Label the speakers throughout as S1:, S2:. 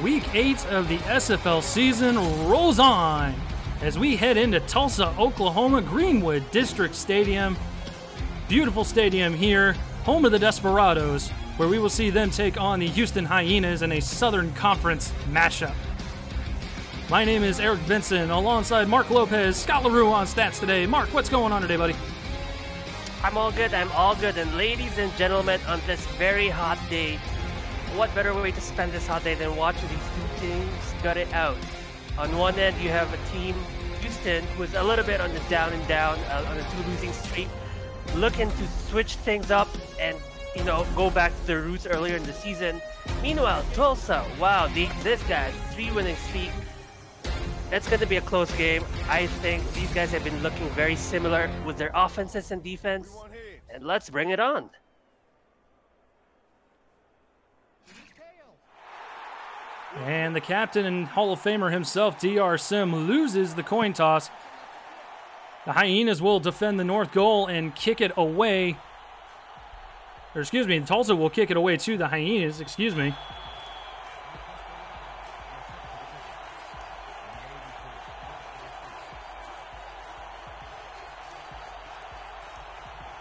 S1: Week 8 of the SFL season rolls on as we head into Tulsa, Oklahoma, Greenwood District Stadium. Beautiful stadium here, home of the Desperados, where we will see them take on the Houston Hyenas in a Southern Conference matchup. My name is Eric Vinson, alongside Marc Lopez, Scott LaRue on stats today. Marc, what's going on today, buddy?
S2: I'm all good. And ladies and gentlemen, on this very hot day, what better way to spend this hot day than watching these two teams gut it out? On one end, you have a team, Houston, who's a little bit on the down and down, on a two-losing streak, looking to switch things up and, go back to their roots earlier in the season. Meanwhile, Tulsa, wow, this guy's 3-winning streak. It's going to be a close game. I think these guys have been looking very similar with their offenses and defense. And let's bring it on.
S1: And the captain and Hall of Famer himself, DR Sim, loses the coin toss. The Hyenas will defend the north goal and kick it away. Or excuse me, Tulsa will kick it away to the Hyenas, excuse me.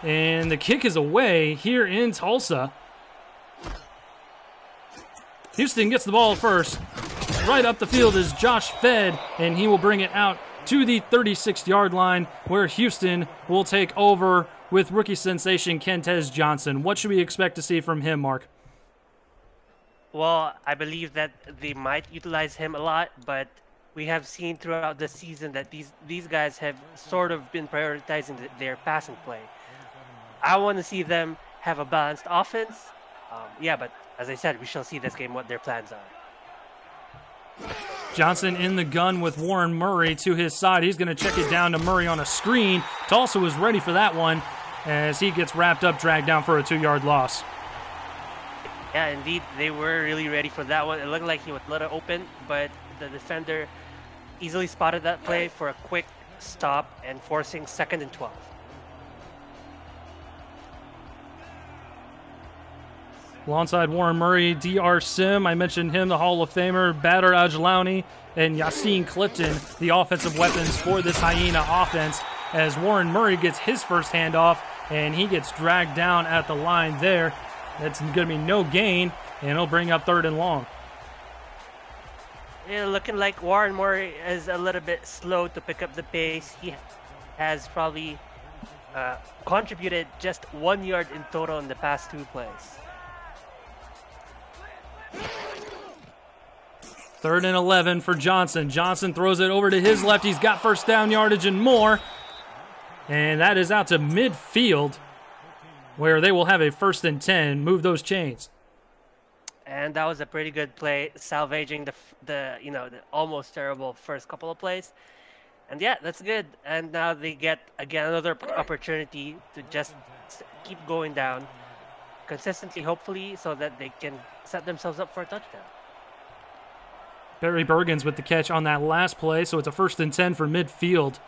S1: And the kick is away here in Tulsa. Houston gets the ball first. Right up the field is Josh Fed, and he will bring it out to the 36-yard line, where Houston will take over with rookie sensation Kentez Johnson. What should we expect to see from him, Marc?
S2: Well, I believe that they might utilize him a lot, but we have seen throughout the season that these guys have sort of been prioritizing their passing play. I want to see them have a balanced offense. But as I said, we shall see this game what their plans are.
S1: Johnson in the gun with Warren Murray to his side. He's going to check it down to Murray on a screen. Tulsa was ready for that one as he gets wrapped up, dragged down for a 2-yard loss.
S2: Yeah, indeed, they were really ready for that one. It looked like he was let it open, but the defender easily spotted that play for a quick stop and forcing 2nd and 12.
S1: Alongside Warren Murray, DR Sim, I mentioned him, the Hall of Famer, Badr Ajlani, and Yassine Clifton, the offensive weapons for this Hyena offense, as Warren Murray gets his first handoff, and he gets dragged down at the line there. That's going to be no gain, and he'll bring up 3rd and long.
S2: Yeah, looking like Warren Murray is a little bit slow to pick up the pace. He has probably contributed just 1 yard in total in the past 2 plays.
S1: 3rd and 11 for Johnson. Johnson throws it over to his left. He's got first down yardage and more. And that is out to midfield, where they will have a 1st and 10. Move those chains.
S2: And that was a pretty good play, salvaging the almost terrible first couple of plays. And yeah, that's good. And now they get again another opportunity to just keep going down consistently, hopefully, so that they can set themselves up for a touchdown.
S1: Barry Bergens with the catch on that last play, so it's a 1st and 10 for midfield.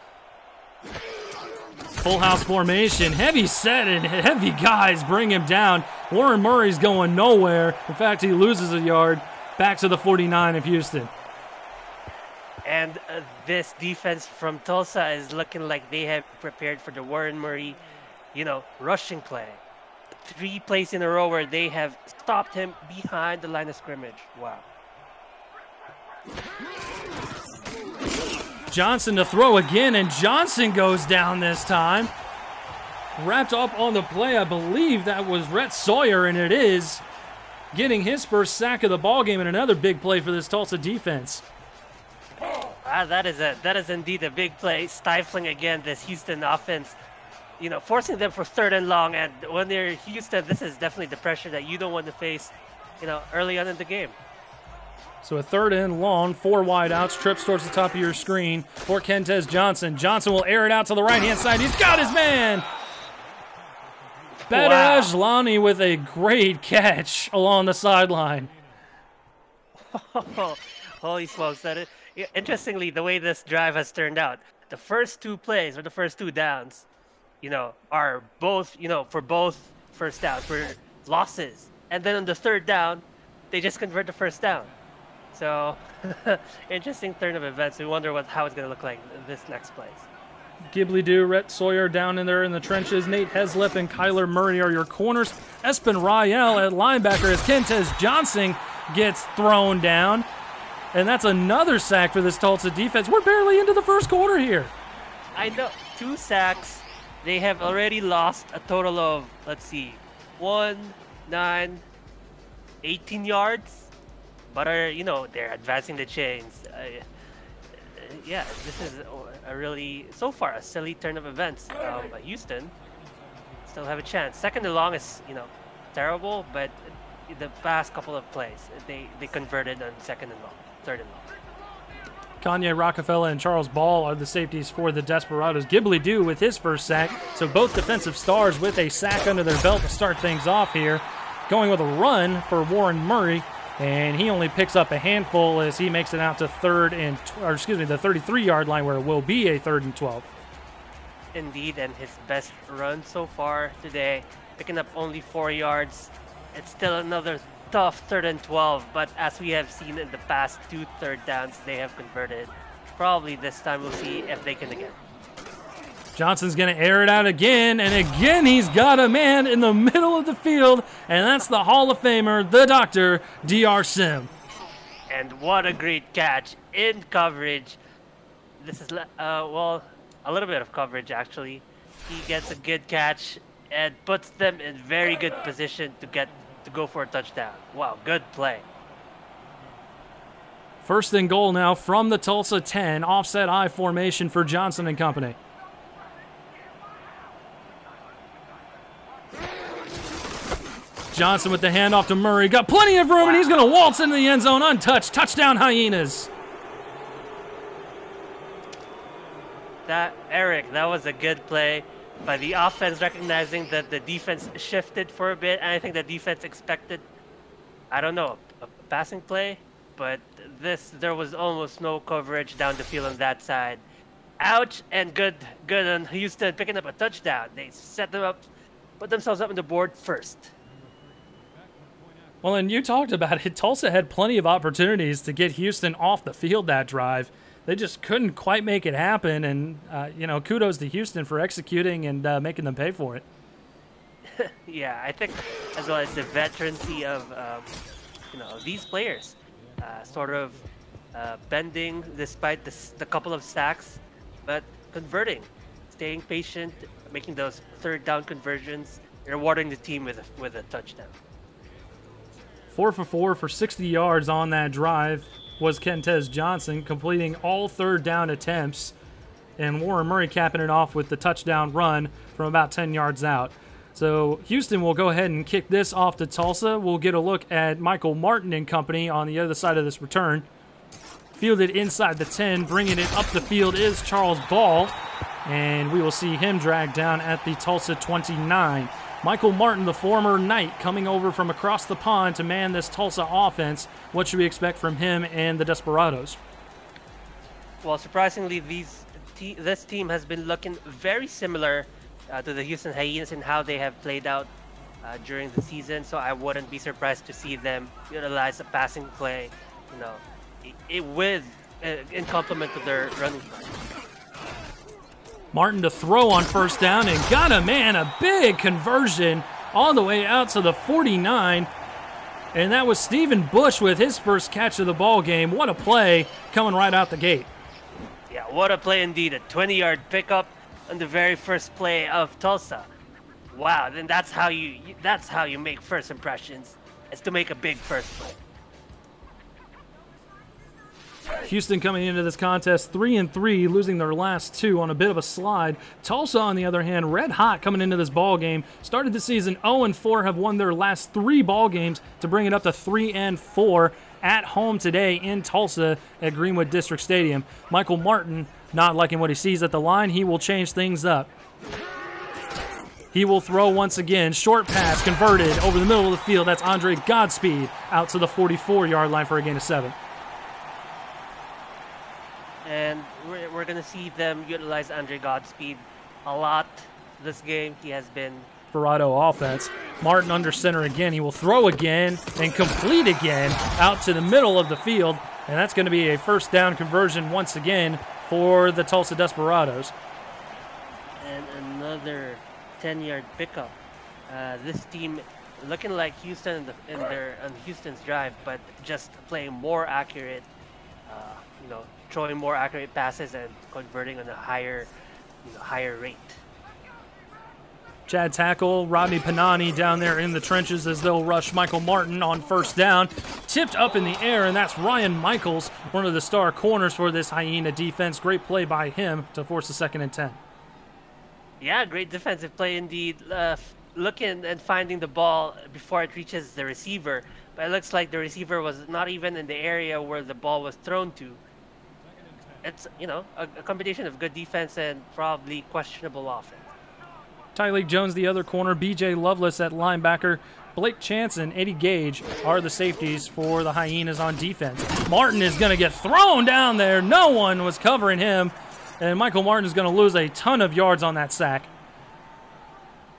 S1: Full house formation, heavy set and heavy guys bring him down. Warren Murray's going nowhere. In fact, he loses a yard back to the 49 of Houston.
S2: And this defense from Tulsa is looking like they have prepared for the Warren Murray, rushing play. 3 plays in a row where they have stopped him behind the line of scrimmage. Wow.
S1: Johnson to throw again, and Johnson goes down this time. Wrapped up on the play, I believe that was Rhett Sawyer, and it is, getting his first sack of the ballgame, and another big play for this Tulsa defense.
S2: That is indeed a big play, stifling again this Houston offense, forcing them for 3rd and long. And when they're Houston, this is definitely the pressure that you don't want to face, early on in the game.
S1: So a 3rd and long, 4 wide outs, trips towards the top of your screen for Kentez Johnson. Johnson will air it out to the right-hand side. He's got his man! Badr Ajlani with a great catch along the sideline.
S2: Holy smokes. Interestingly, the way this drive has turned out, the first 2 plays, or the first 2 downs, are both, for both first downs, were losses. And then on the 3rd down, they just convert the first down. So, interesting turn of events. We wonder how it's going to look like this next place.
S1: Ghibli Doo, Rhett Sawyer down in there in the trenches. Nate Heslip and Kyler Murray are your corners. Espen Rael at linebacker as Kentez Johnson gets thrown down. And that's another sack for this Tulsa defense. We're barely into the first quarter here.
S2: I know, 2 sacks. They have already lost a total of, let's see, 1, 9, 18 yards. But they're advancing the chains. Yeah, this is a really, so far, a silly turn of events. Houston still have a chance. Second and long is, terrible, but the past couple of plays, they converted on second and long, third and long.
S1: Kanye Rockefeller and Charles Ball are the safeties for the Desperados. Ghibli Doo with his first sack. So both defensive stars with a sack under their belt to start things off here. Going with a run for Warren Murray. And he only picks up a handful as he makes it out to the 33-yard line where it will be a 3rd and 12.
S2: Indeed, and his best run so far today, picking up only 4 yards. It's still another tough 3rd and 12, but as we have seen in the past 2 third downs, they have converted. Probably this time we'll see if they can again.
S1: Johnson's going to air it out again, and again he's got a man in the middle of the field, and that's the Hall of Famer, the Dr. D.R. Sim.
S2: And what a great catch in coverage. This is, well, a little bit of coverage actually. He gets a good catch and puts them in very good position to go for a touchdown. Wow, good play.
S1: 1st and goal now from the Tulsa 10, offset I formation for Johnson and company. Johnson with the handoff to Murray. Got plenty of room, and he's going to waltz into the end zone untouched. Touchdown, Hyenas.
S2: Eric, that was a good play by the offense, recognizing that the defense shifted for a bit. And I think the defense expected, I don't know, a passing play. But there was almost no coverage down the field on that side. Ouch, and good on Houston picking up a touchdown. They set them up, put themselves up on the board first.
S1: Well, and you talked about it. Tulsa had plenty of opportunities to get Houston off the field that drive. They just couldn't quite make it happen, and, kudos to Houston for executing and making them pay for it.
S2: Yeah, I think as well as the veterancy of, these players sort of bending despite the couple of sacks, but converting, staying patient, making those 3rd down conversions, rewarding the team with a touchdown.
S1: 4 for 4 for 60 yards on that drive was Kentez Johnson, completing all 3rd down attempts, and Warren Murray capping it off with the touchdown run from about 10 yards out. So Houston will go ahead and kick this off to Tulsa. We'll get a look at Michael Martin and company on the other side of this return. Fielded inside the 10, bringing it up the field is Charles Ball, and we will see him dragged down at the Tulsa 29. Michael Martin, the former Knight, coming over from across the pond to man this Tulsa offense. What should we expect from him and the Desperados?
S2: Well, surprisingly, this team has been looking very similar to the Houston Hyenas in how they have played out during the season. So I wouldn't be surprised to see them utilize a passing play, in complement to their running play.
S1: Martin to throw on 1st down and got a big conversion all the way out to the 49. And that was Stephen Bush with his first catch of the ball game. What a play coming right out the gate.
S2: Yeah, what a play indeed. A 20-yard pickup on the very first play of Tulsa. Wow, then that's how you make first impressions, is to make a big first play.
S1: Houston coming into this contest 3-3, losing their last 2 on a bit of a slide. Tulsa, on the other hand, red hot coming into this ball game. Started the season 0-4, have won their last 3 ball games to bring it up to 3-4 at home today in Tulsa at Greenwood District Stadium. Michael Martin not liking what he sees at the line. He will change things up. He will throw once again. Short pass converted over the middle of the field. That's Andre Godspeed out to the 44-yard line for a gain of 7.
S2: And we're going to see them utilize Andre Godspeed a lot this game. He has been
S1: Desperado offense. Martin under center again. He will throw again and complete again out to the middle of the field. And that's going to be a first down conversion once again for the Tulsa Desperados.
S2: And another 10-yard pickup. This team looking like Houston on Houston's drive, but just playing more accurate, throwing more accurate passes and converting on a higher rate.
S1: Chad tackle, Rodney Panani down there in the trenches as they'll rush Michael Martin on first down. Tipped up in the air, and that's Ryan Michaels, one of the star corners for this Hyena defense. Great play by him to force a 2nd and 10.
S2: Yeah, great defensive play indeed. Looking and finding the ball before it reaches the receiver. But it looks like the receiver was not even in the area where the ball was thrown to. It's, a combination of good defense and probably questionable offense.
S1: Tyleek Jones, the other corner, B.J. Lovelace at linebacker, Blake Chance and Eddie Gage are the safeties for the Hyenas on defense. Martin is going to get thrown down there. No one was covering him, and Michael Martin is going to lose a ton of yards on that sack.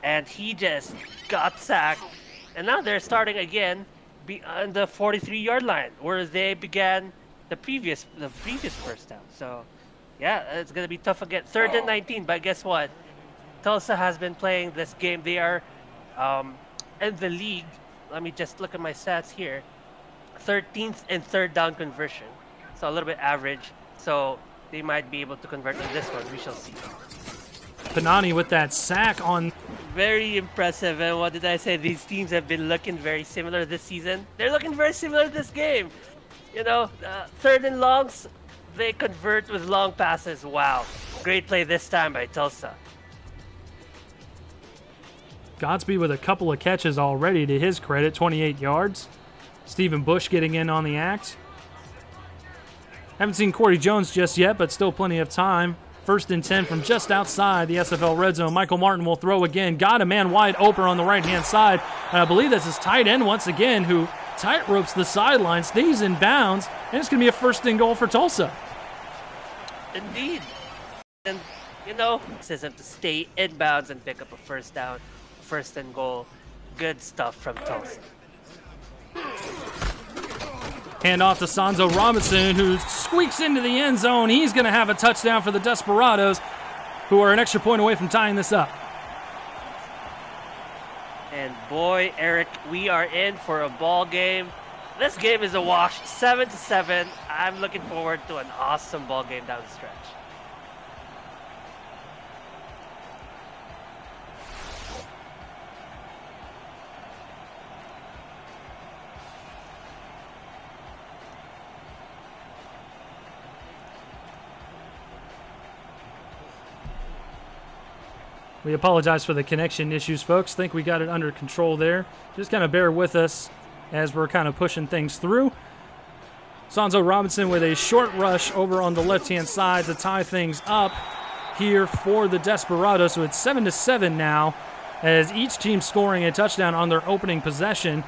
S2: And he just got sacked, and now they're starting again on the 43-yard line, where they began the previous first down. So, yeah, it's going to be tough again. 3rd and 19, but guess what? Tulsa has been playing this game. They are in the league. Let me just look at my stats here. 13th in 3rd down conversion. So a little bit average. So they might be able to convert on this one. We shall see.
S1: Panani with that sack on.
S2: Very impressive. And what did I say? These teams have been looking very similar this season. They're looking very similar this game. 3rd and longs, they convert with long passes. Wow. Great play this time by Tulsa.
S1: Godspeed with a couple of catches already to his credit, 28 yards. Stephen Bush getting in on the act. Haven't seen Corey Jones just yet, but still plenty of time. 1st and 10 from just outside the SFL red zone. Michael Martin will throw again. Got a man wide open on the right-hand side. And I believe that's his tight end once again, who tight ropes the sideline, stays in bounds, and it's going to be a 1st and goal for Tulsa.
S2: Indeed. And, says him to stay in bounds and pick up a 1st down. 1st and goal. Good stuff from Tulsa.
S1: Hand off to Sanzo Robinson, who squeaks into the end zone. He's going to have a touchdown for the Desperados, who are an extra point away from tying this up.
S2: And boy, Eric, we are in for a ball game. This game is a wash, 7-7. I'm looking forward to an awesome ball game down the stretch.
S1: We apologize for the connection issues, folks. Think we got it under control there. Just kind of bear with us as we're kind of pushing things through. Sanzo Robinson with a short rush over on the left-hand side to tie things up here for the Desperados. So it's 7-7 now, as each team scoring a touchdown on their opening possession,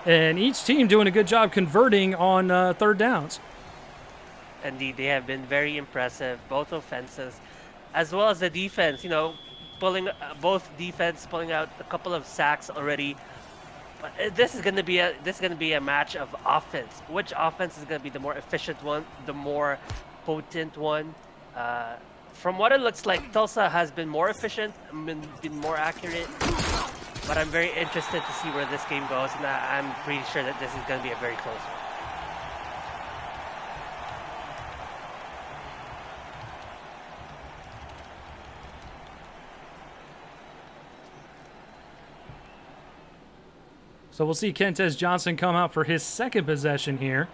S1: and each team doing a good job converting on 3rd downs.
S2: Indeed, they have been very impressive, both offenses, as well as the defense. Both defense pulling out a couple of sacks already. But this is going to be a match of offense. Which offense is going to be the more efficient one, the more potent one? From what it looks like, Tulsa has been more efficient, been more accurate. But I'm very interested to see where this game goes, and I'm pretty sure that this is going to be a very close one.
S1: So we'll see Kentez Johnson come out for his 2nd possession here.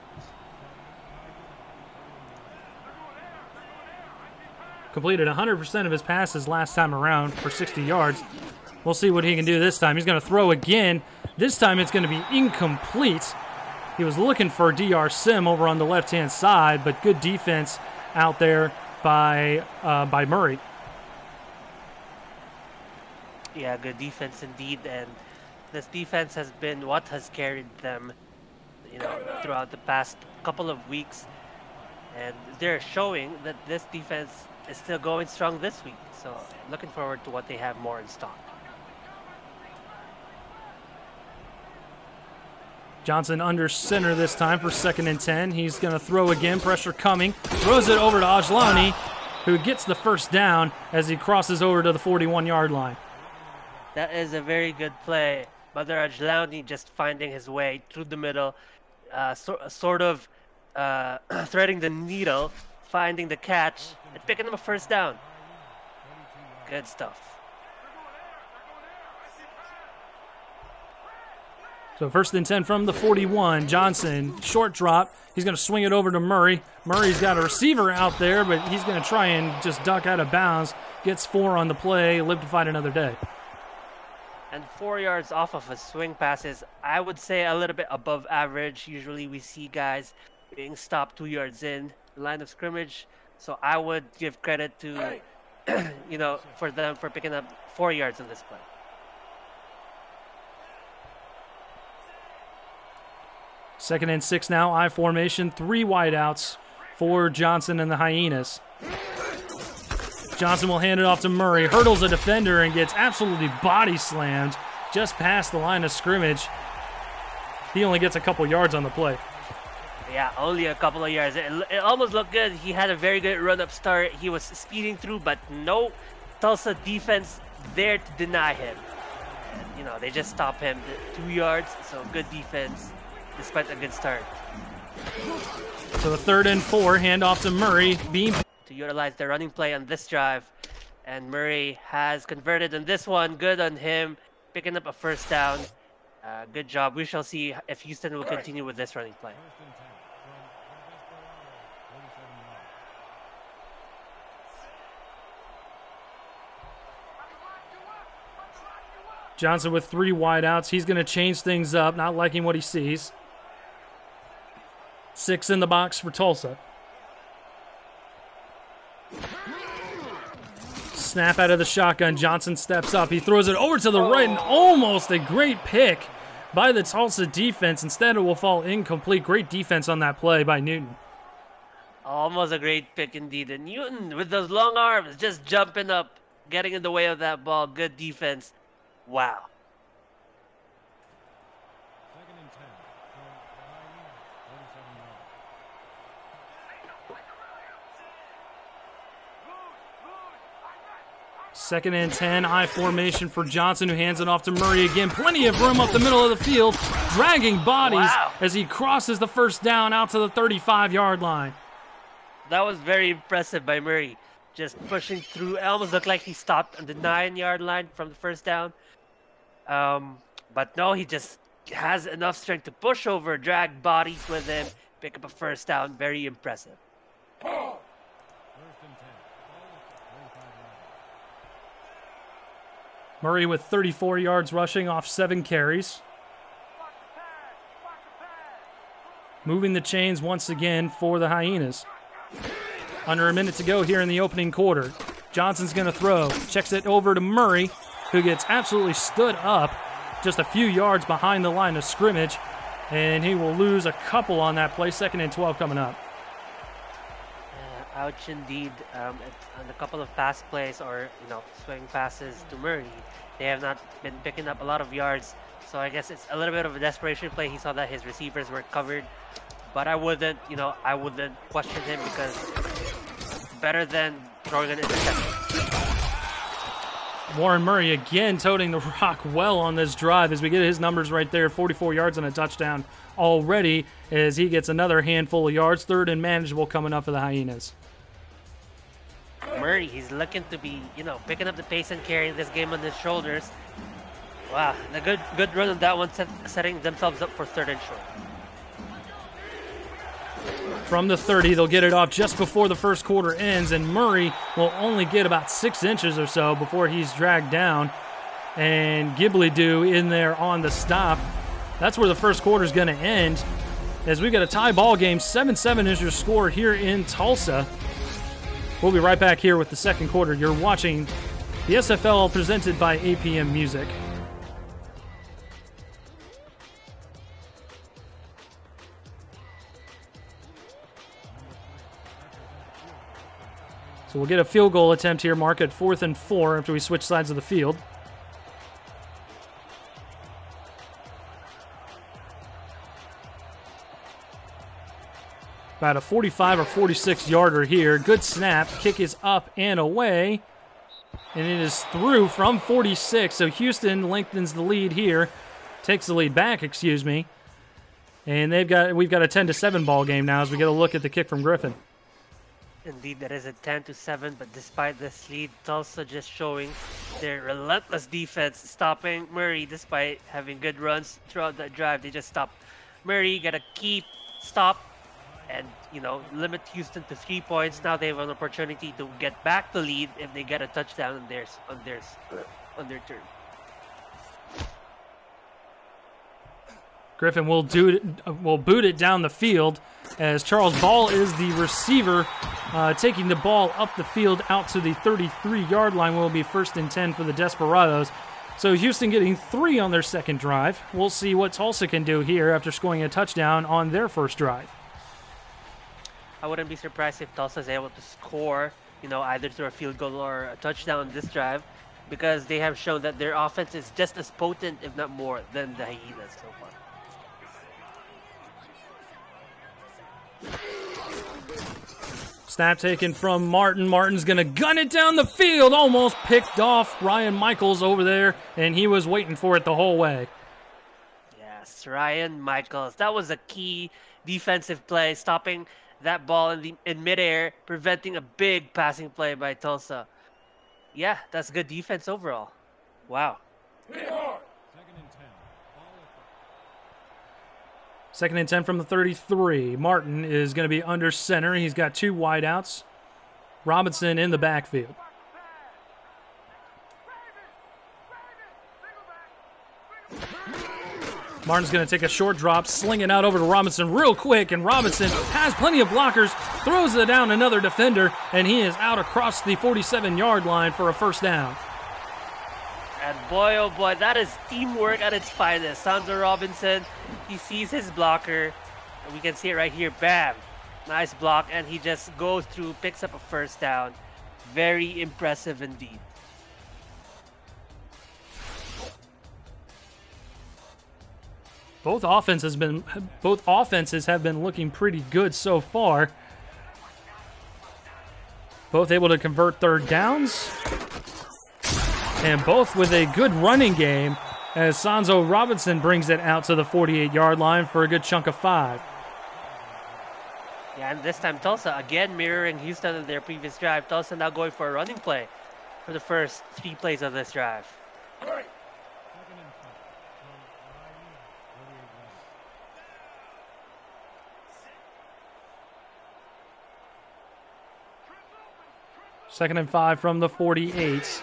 S1: Completed 100% of his passes last time around for 60 yards. We'll see what he can do this time. He's going to throw again. This time it's going to be incomplete. He was looking for DR Sim over on the left-hand side, but good defense out there by Murray.
S2: Yeah, good defense indeed, and this defense has been what has carried them, throughout the past couple of weeks. And they're showing that this defense is still going strong this week. So looking forward to what they have more in stock.
S1: Johnson under center this time for 2nd and 10. He's going to throw again, pressure coming. Throws it over to Ajlani, who gets the first down as he crosses over to the 41-yard line.
S2: That is a very good play. Mother Ajlani just finding his way through the middle, sort of threading the needle, finding the catch, and picking up a first down. Good stuff.
S1: So 1st and 10 from the 41. Johnson, short drop. He's going to swing it over to Murray. Murray's got a receiver out there, but he's going to try and just duck out of bounds. Gets 4 on the play. Live to fight another day.
S2: And 4 yards off of a swing pass is, I would say, a little bit above average. Usually we see guys being stopped 2 yards in the line of scrimmage. So I would give credit to, for them for picking up 4 yards on this play.
S1: Second and 6 now, I formation, 3 wideouts for Johnson and the Hyenas. Johnson will hand it off to Murray, hurdles a defender and gets absolutely body slammed just past the line of scrimmage. He only gets a couple yards on the play.
S2: Yeah, only a couple of yards. It almost looked good. He had a very good run-up start. He was speeding through, but no Tulsa defense there to deny him. And, they just stop him 2 yards, so good defense despite a good start.
S1: So the 3rd and 4, handoff to Murray. Beam
S2: to utilize the running play on this drive. And Murray has converted on this one. Good on him. Picking up a first down. Good job. We shall see if Houston will continue with this running play.
S1: Johnson with 3 wideouts. He's going to change things up, not liking what he sees. 6 in the box for Tulsa. Snap out of the shotgun. Johnson steps up. He throws it over to the right, and almost a great pick by the Tulsa defense. Instead, it will fall incomplete. Great defense on that play by Newton.
S2: Almost a great pick indeed. And Newton, with those long arms, just jumping up, getting in the way of that ball. Good defense. Wow.
S1: Second and 10, I formation for Johnson, who hands it off to Murray again. Plenty of room up the middle of the field, dragging bodies as he crosses the first down out to the 35-yard line.
S2: That was very impressive by Murray. Just pushing through. It almost looked like he stopped on the 9-yard line from the first down. But no, he just has enough strength to push over, drag bodies with him, pick up a first down. Very impressive.
S1: Murray with 34 yards rushing off 7 carries. Moving the chains once again for the Hyenas. Under a minute to go here in the opening quarter. Johnson's going to throw. Checks it over to Murray, who gets absolutely stood up just a few yards behind the line of scrimmage. And he will lose a couple on that play. 2nd and 12 coming up.
S2: Ouch indeed. On a couple of pass plays or, swing passes to Murray, they have not been picking up a lot of yards. So I guess it's a little bit of a desperation play. He saw that his receivers were covered. But I wouldn't question him because better than throwing an interception.
S1: Warren Murray again toting the rock well on this drive as we get his numbers right there. 44 yards and a touchdown already as he gets another handful of yards. 3rd and manageable coming up for the Hyenas.
S2: Murray, he's looking to be, picking up the pace and carrying this game on his shoulders. Wow, a good run on that one, setting themselves up for 3rd and short.
S1: From the 30, they'll get it off just before the first quarter ends, and Murray will only get about 6 inches or so before he's dragged down. And Ghibli-Doo in there on the stop. That's where the first quarter is going to end. As we got a tie ball game, 7-7 is your score here in Tulsa. We'll be right back here with the second quarter. You're watching the SFL presented by APM Music. So we'll get a field goal attempt here, Marc, at 4th and 4 after we switch sides of the field. About a 45 or 46 yarder here. Good snap. Kick is up and away. And it is through from 46. So Houston lengthens the lead here. Takes the lead back, excuse me. And we've got a 10-7 ball game now as we get a look at the kick from Griffin.
S2: Indeed, that is a 10-7, but despite this lead, Tulsa just showing their relentless defense, stopping Murray despite having good runs throughout that drive. They just stopped Murray, got a key stop, and limit Houston to 3 points. Now they have an opportunity to get back the lead if they get a touchdown on their turn.
S1: Griffin will boot it down the field as Charles Ball is the receiver, taking the ball up the field out to the 33-yard line. Will be 1st and 10 for the Desperados. So Houston getting 3 on their second drive. We'll see what Tulsa can do here after scoring a touchdown on their first drive.
S2: I wouldn't be surprised if Tulsa is able to score, either through a field goal or a touchdown on this drive, because they have shown that their offense is just as potent, if not more, than the Hyenas so far.
S1: Snap taken from Martin. Martin's going to gun it down the field. Almost picked off Ryan Michaels over there, and he was waiting for it the whole way.
S2: Yes, Ryan Michaels. That was a key defensive play, stopping that ball in midair, preventing a big passing play by Tulsa. Yeah, that's good defense overall. Wow.
S1: 2nd and 10 from the 33. Martin is going to be under center. He's got 2 wideouts. Robinson in the backfield. Martin's going to take a short drop, sling it out over to Robinson real quick, and Robinson has plenty of blockers, throws it down another defender, and he is out across the 47-yard line for a 1st down.
S2: And boy, oh boy, that is teamwork at its finest. Sanzo Robinson, he sees his blocker, and we can see it right here. Bam! Nice block, and he just goes through, picks up a 1st down. Very impressive indeed.
S1: Both offenses have been looking pretty good so far. Both able to convert 3rd downs. And both with a good running game as Sanzo Robinson brings it out to the 48-yard line for a good chunk of 5.
S2: Yeah, and this time Tulsa again mirroring Houston in their previous drive. Tulsa now going for a running play for the first 3 plays of this drive.
S1: Second and 5 from the 48.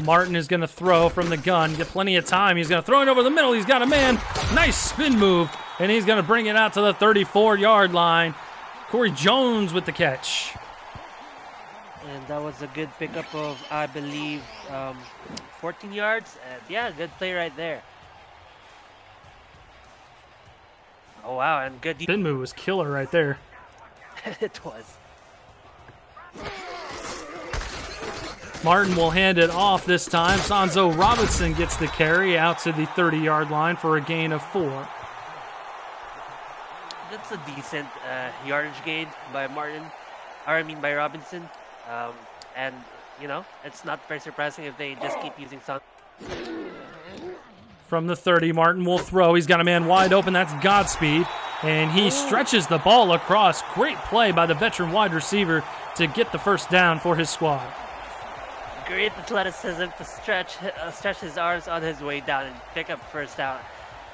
S1: Martin is going to throw from the gun. Get plenty of time. He's going to throw it over the middle. He's got a man. Nice spin move. And he's going to bring it out to the 34-yard line. Corey Jones with the catch.
S2: And that was a good pickup of, I believe, 14 yards. And yeah, good play right there. Oh, wow. And good.
S1: Spin move was killer right there.
S2: It was.
S1: Martin will hand it off this time. Sanzo Robinson gets the carry out to the 30-yard line for a gain of 4.
S2: That's a decent yardage gain by by Robinson. And, it's not very surprising if they just keep using Sanzo.
S1: From the 30, Martin will throw. He's got a man wide open. That's Godspeed. And he stretches the ball across. Great play by the veteran wide receiver to get the 1st down for his squad.
S2: Great athleticism to stretch his arms on his way down and pick up 1st down.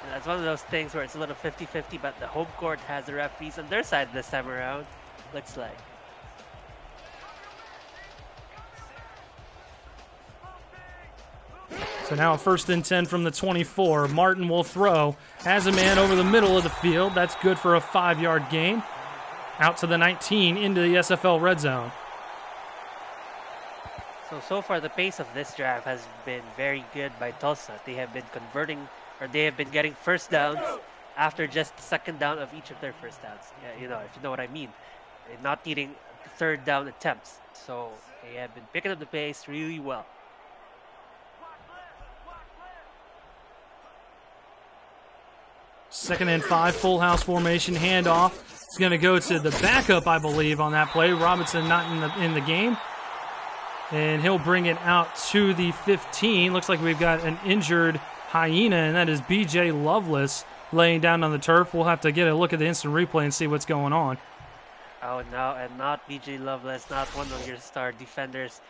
S2: And that's one of those things where it's a little 50-50, but the home court has the referees on their side this time around. Looks like.
S1: So now a 1st and 10 from the 24. Martin will throw. Has a man over the middle of the field. That's good for a 5-yard gain. Out to the 19 into the SFL red zone.
S2: So far the pace of this drive has been very good by Tulsa. They have been getting 1st downs after just 2nd down of each of their 1st downs. Yeah, if you know what I mean. They're not needing 3rd down attempts. So they have been picking up the pace really well.
S1: Second and 5, full house formation, handoff. It's going to go to the backup, I believe, on that play. Robinson not in the game. And he'll bring it out to the 15. Looks like we've got an injured Hyena, and that is B.J. Loveless laying down on the turf. We'll have to get a look at the instant replay and see what's going on.
S2: Oh, no, and not B.J. Loveless, not one of your star defenders.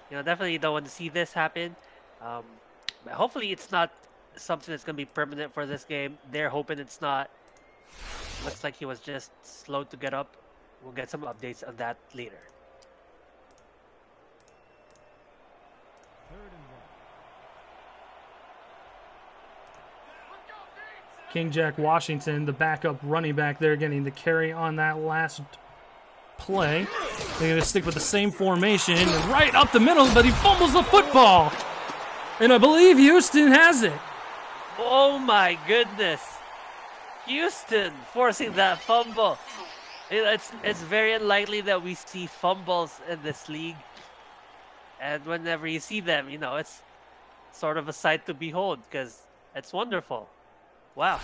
S2: Definitely don't want to see this happen. But hopefully it's not something that's going to be permanent for this game. They're hoping it's not. Looks like he was just slow to get up. We'll get some updates on that later.
S1: King Jack Washington, the backup running back there, getting the carry on that last play. They're going to stick with the same formation right up the middle, but he fumbles the football. And I believe Houston has it.
S2: Oh my goodness. Houston forcing that fumble. It's very unlikely that we see fumbles in this league. And whenever you see them, it's sort of a sight to behold because it's wonderful. Wow.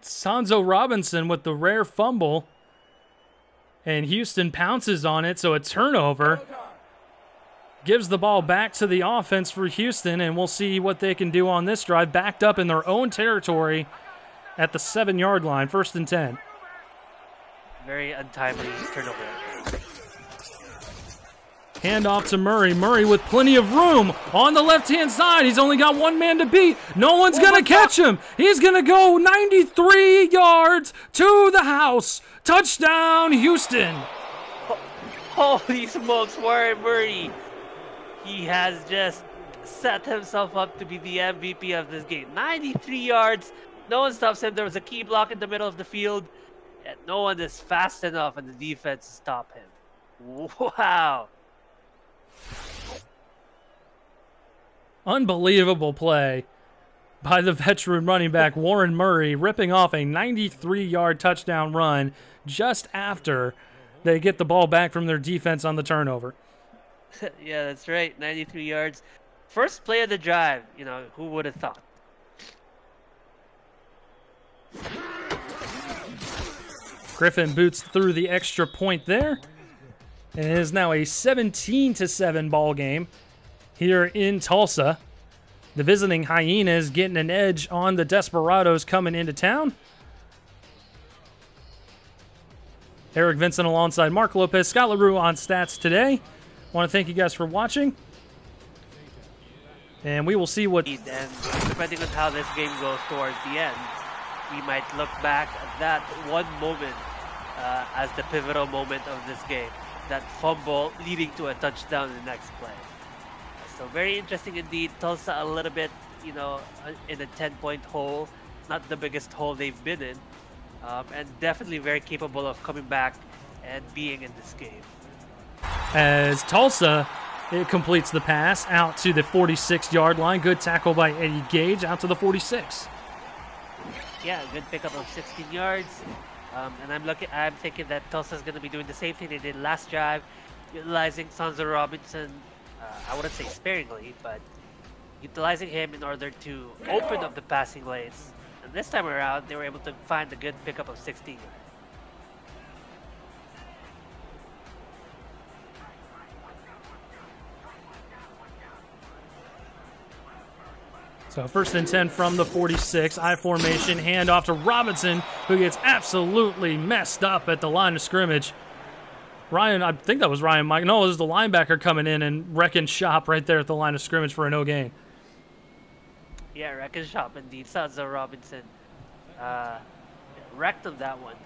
S1: Sanzo Robinson with the rare fumble. And Houston pounces on it, so a turnover. Gives the ball back to the offense for Houston, and we'll see what they can do on this drive. Backed up in their own territory at the 7-yard line, 1st and 10.
S2: Very untimely turnover.
S1: Hand off to Murray. Murray with plenty of room on the left-hand side. He's only got one man to beat. No one's going to catch him. He's going to go 93 yards to the house. Touchdown, Houston.
S2: Holy smokes, Warren Murray. He has just set himself up to be the MVP of this game. 93 yards. No one stops him. There was a key block in the middle of the field. And no one is fast enough in the defense to stop him. Wow.
S1: Unbelievable play by the veteran running back Warren Murray, ripping off a 93-yard touchdown run just after they get the ball back from their defense on the turnover.
S2: Yeah, that's right. 93 yards. First play of the drive. Who would have thought?
S1: Griffin boots through the extra point there. And it is now a 17-7 ball game here in Tulsa. The visiting Hyenas getting an edge on the Desperados coming into town. Eric Vinson alongside Marc Lopez, Scott LaRue on stats today. Want to thank you guys for watching. And we will see what...
S2: And depending on how this game goes towards the end, we might look back at that one moment as the pivotal moment of this game. That fumble leading to a touchdown in the next play. So very interesting indeed. Tulsa a little bit, in a 10-point hole. Not the biggest hole they've been in. And definitely very capable of coming back and being in this game.
S1: As Tulsa, it completes the pass out to the 46-yard line. Good tackle by Eddie Gage out to the 46.
S2: Yeah, good pickup of 16 yards. And I'm thinking that Tulsa's going to be doing the same thing they did last drive, utilizing Sanzo Robinson, I wouldn't say sparingly, but utilizing him in order to open up the passing lanes. And this time around, they were able to find a good pickup of 16 yards.
S1: So 1st and 10 from the 46. I formation, hand off to Robinson, who gets absolutely messed up at the line of scrimmage. Ryan, I think that was Ryan Mike. No, it was the linebacker coming in and wrecking shop right there at the line of scrimmage for a no gain.
S2: Yeah, wrecking shop indeed. Sanzo Robinson wrecked him that one.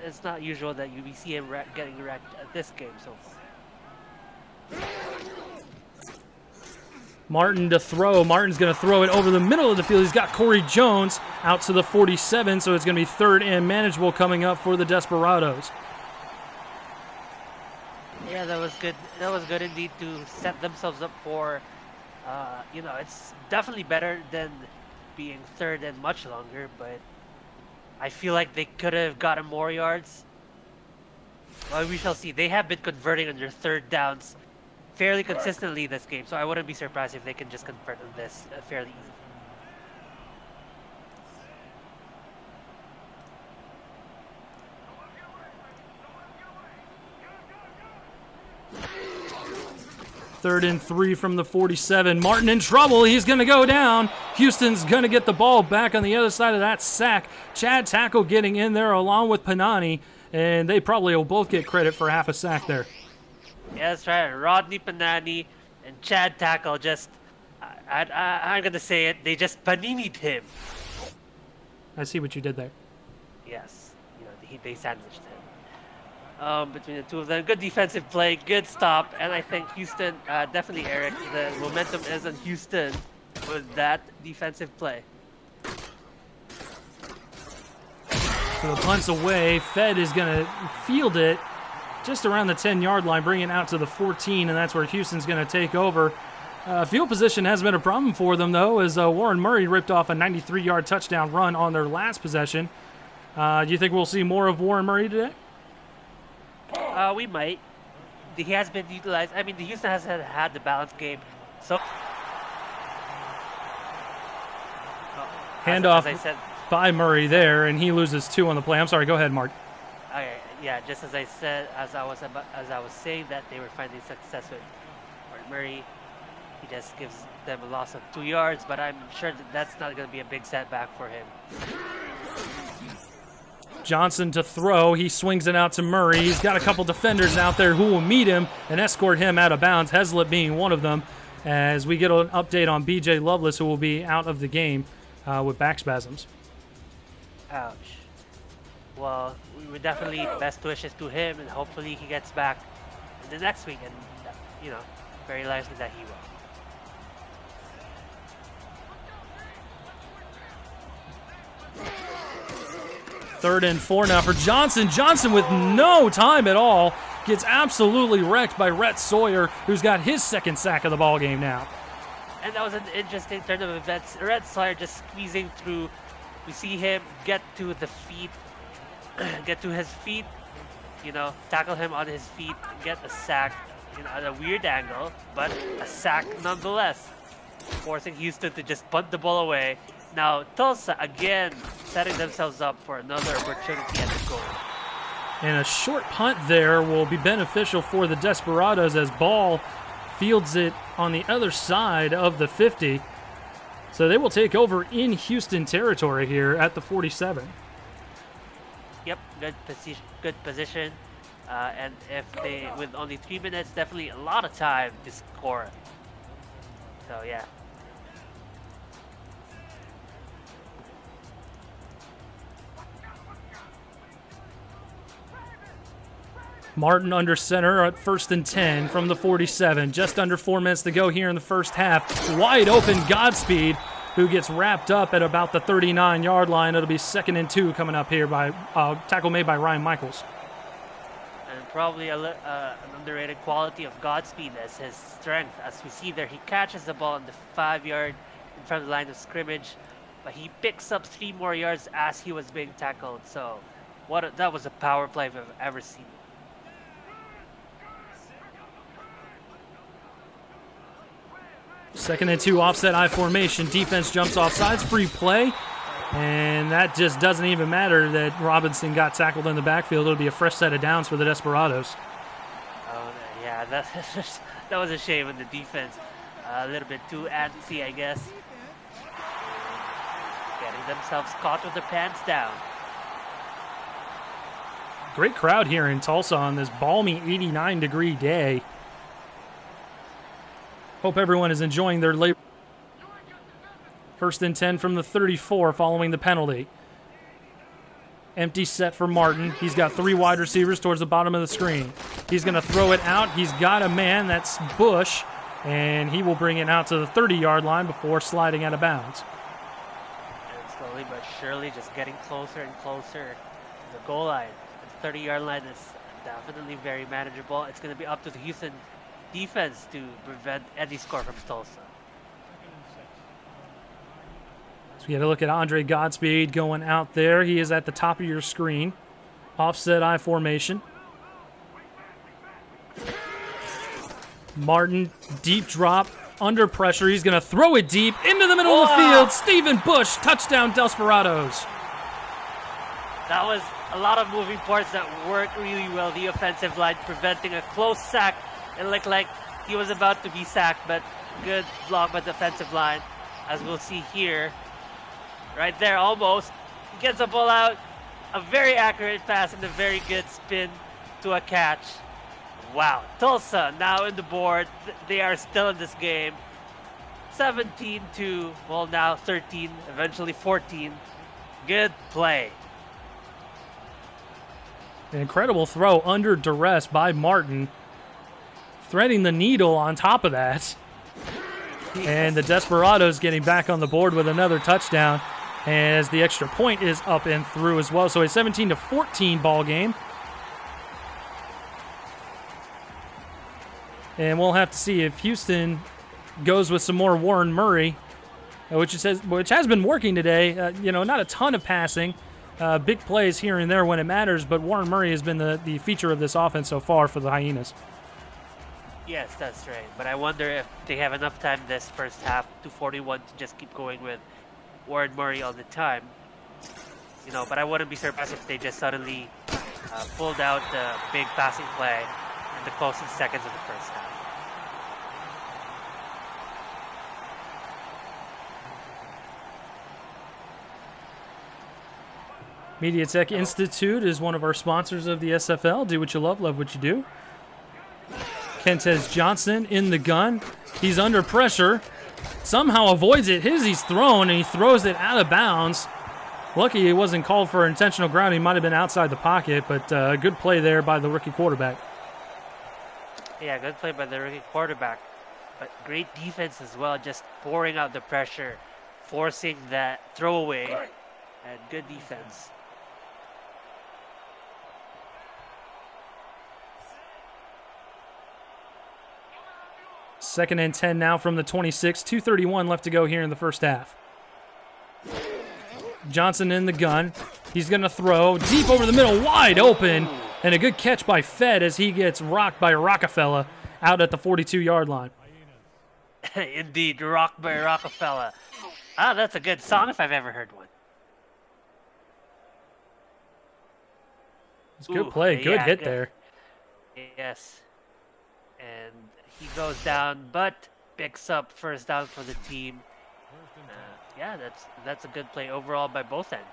S2: It's not usual that you see him getting wrecked at this game so far.
S1: Martin to throw. Martin's going to throw it over the middle of the field. He's got Corey Jones out to the 47, so it's going to be 3rd and manageable coming up for the Desperados.
S2: Yeah, that was good. That was good indeed to set themselves up for, it's definitely better than being 3rd and much longer, but I feel like they could have gotten more yards. Well, we shall see. They have been converting on their 3rd downs fairly consistently this game, so I wouldn't be surprised if they can just convert on this fairly easy.
S1: 3rd and 3 from the 47. Martin in trouble. He's going to go down. Houston's going to get the ball back on the other side of that sack. Chad Tackle getting in there along with Panani, and they probably will both get credit for half a sack there.
S2: Yeah, that's right. Rodney Panani and Chad Tackle just, I'm going to say it, they just panini'd him.
S1: I see what you did there.
S2: Yes, you know, they sandwiched him. Between the two of them. Good defensive play, good stop, and I think Houston, definitely Eric, the momentum is on Houston with that defensive play.
S1: So the punt's away. Fed is going to field it just around the 10-yard line, bring it out to the 14, and that's where Houston's going to take over. Field position has been a problem for them, though, as Warren Murray ripped off a 93-yard touchdown run on their last possession. Do you think we'll see more of Warren Murray today?
S2: We might. He has been utilized. I mean, the Houston has had the balanced game. So
S1: handoff
S2: as I said,
S1: by Murray there, and he loses 2 on the play. I'm sorry. Go ahead, Marc.
S2: Okay, yeah. Just as I said, as I was saying that they were finding success with Murray, he just gives them a loss of 2 yards. But I'm sure that that's not going to be a big setback for him.
S1: Johnson to throw. He swings it out to Murray. He's got a couple defenders out there who will meet him and escort him out of bounds, Heslip being one of them, as we get an update on B.J. Lovelace, who will be out of the game with back spasms.
S2: Ouch. Well, we would definitely best wishes to him, and hopefully he gets back in the next week, and, you know, very likely that he will.
S1: Third and 4 now for Johnson. Johnson with no time at all gets absolutely wrecked by Rhett Sawyer, who's got his 2nd sack of the ball game now.
S2: And that was an interesting turn of events. Rhett Sawyer just squeezing through. We see him get to the feet, get to his feet, you know, tackle him on his feet, get a sack, you know, at a weird angle, but a sack nonetheless, forcing Houston to just punt the ball away. Now, Tulsa, again, setting themselves up for another opportunity at the goal.
S1: And a short punt there will be beneficial for the Desperados as Ball fields it on the other side of the 50. So they will take over in Houston territory here at the 47.
S2: Yep, good position. And if they, with only 3 minutes, definitely a lot of time to score. So, yeah.
S1: Martin under center at 1st and 10 from the 47. Just under 4 minutes to go here in the first half. Wide open Godspeed, who gets wrapped up at about the 39-yard line. It'll be 2nd and 2 coming up here by tackle made by Ryan Michaels.
S2: And probably an underrated quality of Godspeed is his strength. As we see there, he catches the ball on the 5-yard in front of the line of scrimmage, but he picks up 3 more yards as he was being tackled. So that was a power play if I've ever seen.
S1: 2nd and 2, offset I formation. Defense jumps off sides, free play. And that just doesn't even matter that Robinson got tackled in the backfield. It'll be a fresh set of downs for the Desperados.
S2: Oh, yeah, that was a shame on the defense. A little bit too antsy, I guess. Getting themselves caught with their pants down.
S1: Great crowd here in Tulsa on this balmy 89-degree day. Hope everyone is enjoying their labor. 1st and 10 from the 34 following the penalty. Empty set for Martin. He's got 3 wide receivers towards the bottom of the screen. He's going to throw it out. He's got a man. That's Bush. And he will bring it out to the 30-yard line before sliding out of bounds.
S2: And slowly but surely just getting closer and closer to the goal line. The 30-yard line is definitely very manageable. It's going to be up to the Houston defense to prevent any score from Tulsa.
S1: So we had a look at Andre Godspeed going out there. He is at the top of your screen. Offset I formation. Martin, deep drop, under pressure. He's going to throw it deep into the middle of the field. Stephen Bush, touchdown Desperados.
S2: That was a lot of moving parts that worked really well. The offensive line preventing a close sack. It looked like he was about to be sacked, but good block by the defensive line, as we'll see here. Right there, almost. He gets the ball out. A very accurate pass and a very good spin to a catch. Wow, Tulsa now in the board. They are still in this game. 17-2, well now 13, eventually 14. Good play.
S1: An incredible throw under duress by Martin. Threading the needle on top of that. And the Desperados getting back on the board with another touchdown as the extra point is up and through as well. So a 17-14 ball game. And we'll have to see if Houston goes with some more Warren Murray, which has been working today. You know, not a ton of passing, big plays here and there when it matters, but Warren Murray has been the feature of this offense so far for the Hyenas.
S2: Yes, that's right. But I wonder if they have enough time this first half, 2:41, to just keep going with Warren Murray all the time. You know, but I wouldn't be surprised if they just suddenly pulled out the big passing play in the closing seconds of the first half.
S1: MediaTek Institute is one of our sponsors of the SFL. Do what you love what you do. Kentez Johnson in the gun. He's under pressure. Somehow avoids it. He's thrown, and he throws it out of bounds. Lucky it wasn't called for intentional ground. He might have been outside the pocket, but good play there by the rookie quarterback.
S2: Yeah, good play by the rookie quarterback. But great defense as well, just pouring out the pressure, forcing that throwaway, and good defense.
S1: Second and 10 now from the 26. 2:31 left to go here in the first half. Johnson in the gun. He's going to throw deep over the middle, wide open. And a good catch by Fed as he gets rocked by Rockefeller out at the 42-yard line.
S2: Indeed, rocked by Rockefeller. Ah, that's a good song if I've ever heard one.
S1: It's a good play, good hit there.
S2: Yes. And he goes down, but picks up first down for the team. Yeah, that's a good play overall by both ends.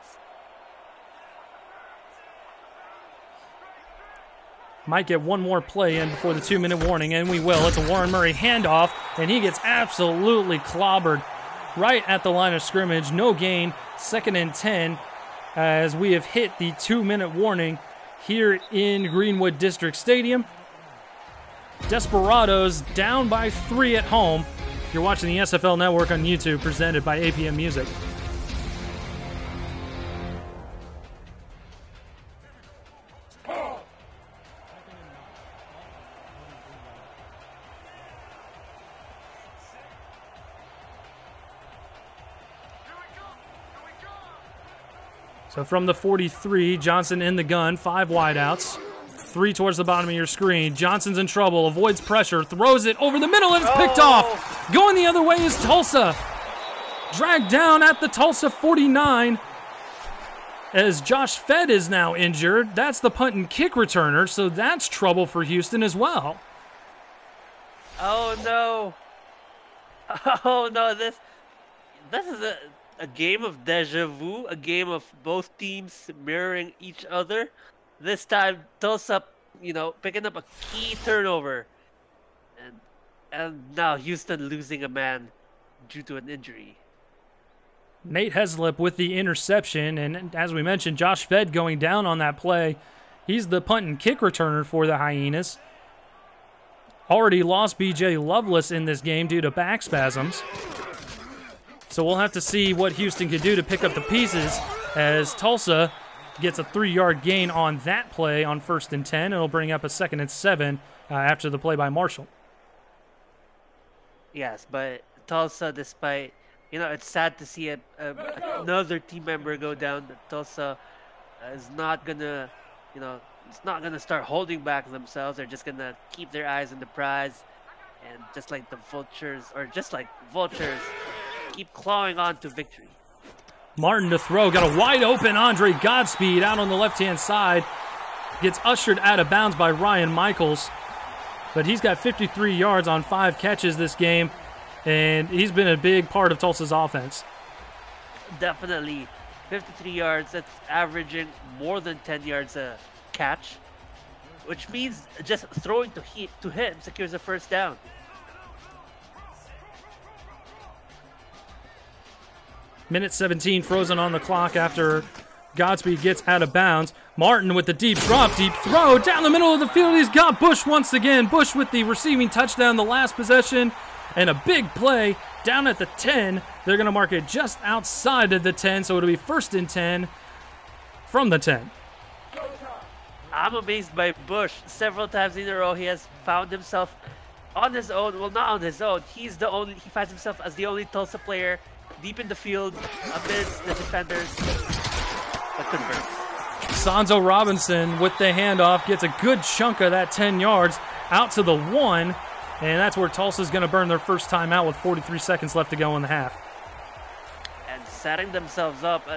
S1: Might get one more play in before the 2-minute warning, and we will. It's a Warren Murray handoff, and he gets absolutely clobbered right at the line of scrimmage. No gain, second and 10, as we have hit the 2-minute warning here in Greenwood District Stadium. Desperados down by 3 at home. You're watching the SFL Network on YouTube, presented by APM Music. So from the 43, Johnson in the gun, 5 wideouts. 3 towards the bottom of your screen. Johnson's in trouble, avoids pressure, throws it over the middle, and it's picked off. Going the other way is Tulsa. Dragged down at the Tulsa 49 as Josh Fed is now injured. That's the punt and kick returner, so that's trouble for Houston as well.
S2: Oh, no. Oh, no. This is a game of deja vu, a game of both teams mirroring each other. This time, Tulsa, picking up a key turnover. And now Houston losing a man due to an injury.
S1: Nate Heslip with the interception, and as we mentioned, Josh Fed going down on that play. He's the punt and kick returner for the Hyenas. Already lost B.J. Lovelace in this game due to back spasms. So we'll have to see what Houston can do to pick up the pieces as Tulsa gets a 3-yard gain on that play on 1st and 10. It'll bring up a 2nd and 7 after the play by Marshall.
S2: Yes, but Tulsa, despite, it's sad to see another team member go down. Tulsa is not gonna, it's not gonna start holding back themselves. They're just gonna keep their eyes on the prize, and just like vultures, keep clawing on to victory.
S1: Martin to throw, got a wide open Andre Godspeed out on the left-hand side. Gets ushered out of bounds by Ryan Michaels. but he's got 53 yards on 5 catches this game, and he's been a big part of Tulsa's offense.
S2: Definitely. 53 yards, that's averaging more than 10 yards a catch, which means just throwing to him secures a first down.
S1: Minute 17 frozen on the clock after Godspeed gets out of bounds. Martin with the deep drop, deep throw down the middle of the field. He's got Bush once again. Bush with the receiving touchdown, the last possession, and a big play down at the 10. They're going to mark it just outside of the 10, so it'll be 1st and 10 from the 10.
S2: I'm amazed by Bush. Several times in a row, he has found himself on his own. Well, not on his own. He finds himself as the only Tulsa player deep in the field amidst the defenders. But converts.
S1: Sanzo Robinson with the handoff gets a good chunk of that 10 yards out to the 1, and that's where Tulsa's going to burn their first time out with 43 seconds left to go in the half.
S2: And setting themselves up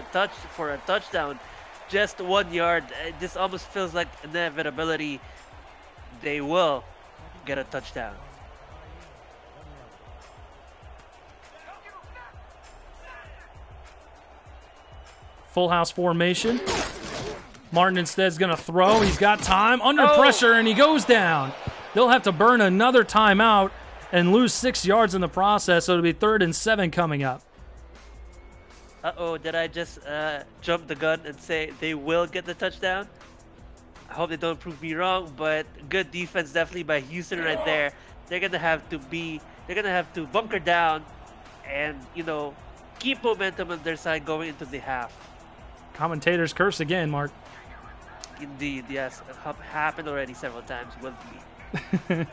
S2: for a touchdown, just 1 yard. This almost feels like inevitability. They will get a touchdown.
S1: Full house formation. Martin instead is going to throw. He's got time under pressure, and he goes down. They'll have to burn another timeout and lose 6 yards in the process, so it'll be 3rd and 7 coming up.
S2: Uh-oh, did I just jump the gun and say they will get the touchdown? I hope they don't prove me wrong, but good defense definitely by Houston right there. They're gonna have to bunker down and, you know, keep momentum on their side going into the half.
S1: Commentators curse again, Marc.
S2: Indeed, yes. It happened already several times with me.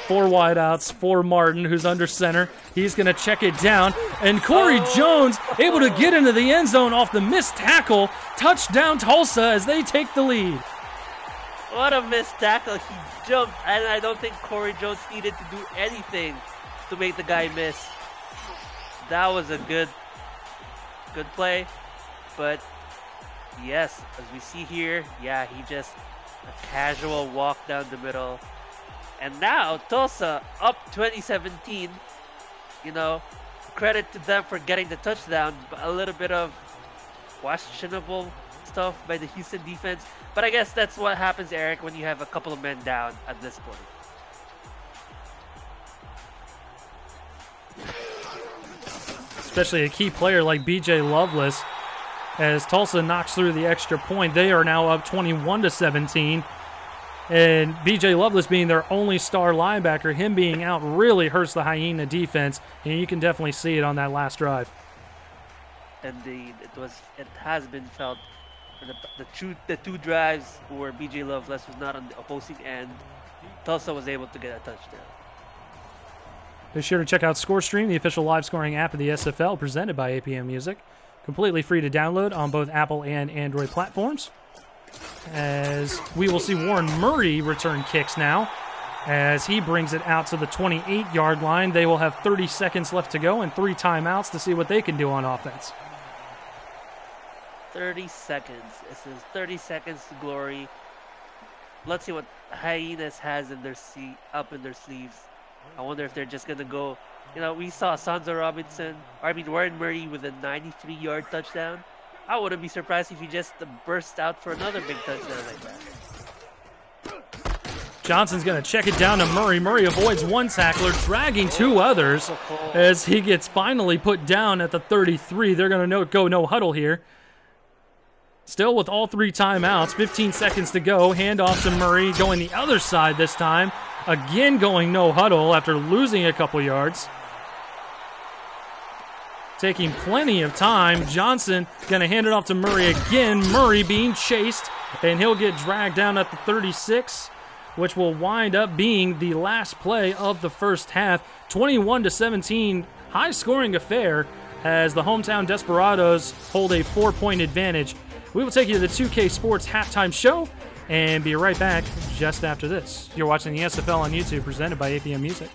S1: 4 wideouts for Martin, who's under center. He's going to check it down. And Corey Jones able to get into the end zone off the missed tackle. Touchdown Tulsa as they take the lead.
S2: What a missed tackle. He jumped, and I don't think Corey Jones needed to do anything to make the guy miss. That was a good play. But yes, as we see here, yeah, he just a casual walk down the middle. And now Tulsa up 2017. You know, credit to them for getting the touchdown, but a little bit of questionable stuff by the Houston defense. But I guess that's what happens, Eric, when you have a couple of men down at this point.
S1: Especially a key player like BJ Loveless. As Tulsa knocks through the extra point, they are now up 21-17. And BJ Loveless being their only star linebacker, him being out really hurts the Hyena defense, and you can definitely see it on that last drive.
S2: Indeed, it has been felt for the two drives where BJ Loveless was not on the opposing end. Tulsa was able to get a touchdown.
S1: Be sure to check out ScoreStream, the official live scoring app of the SFL, presented by APM Music. Completely free to download on both Apple and Android platforms. As we will see Warren Murray return kicks now. As he brings it out to the 28-yard line. They will have 30 seconds left to go and 3 timeouts to see what they can do on offense.
S2: 30 seconds. This is 30 seconds to glory. Let's see what Hyenas has in their up in their sleeves. I wonder if they're just going to go. You know, we saw Warren Murray with a 93-yard touchdown. I wouldn't be surprised if he just burst out for another big touchdown like that.
S1: Johnson's going to check it down to Murray. Murray avoids one tackler, dragging 2 others as he gets finally put down at the 33. They're going to go no huddle here. Still with all 3 timeouts, 15 seconds to go. Handoff to Murray, going the other side this time. Again going no huddle after losing a couple yards. Taking plenty of time. Johnson going to hand it off to Murray again. Murray being chased, and he'll get dragged down at the 36, which will wind up being the last play of the first half. 21-17, high-scoring affair as the hometown Desperados hold a 4-point advantage. We will take you to the 2K Sports halftime show and be right back just after this. You're watching the SFL on YouTube, presented by APM Music.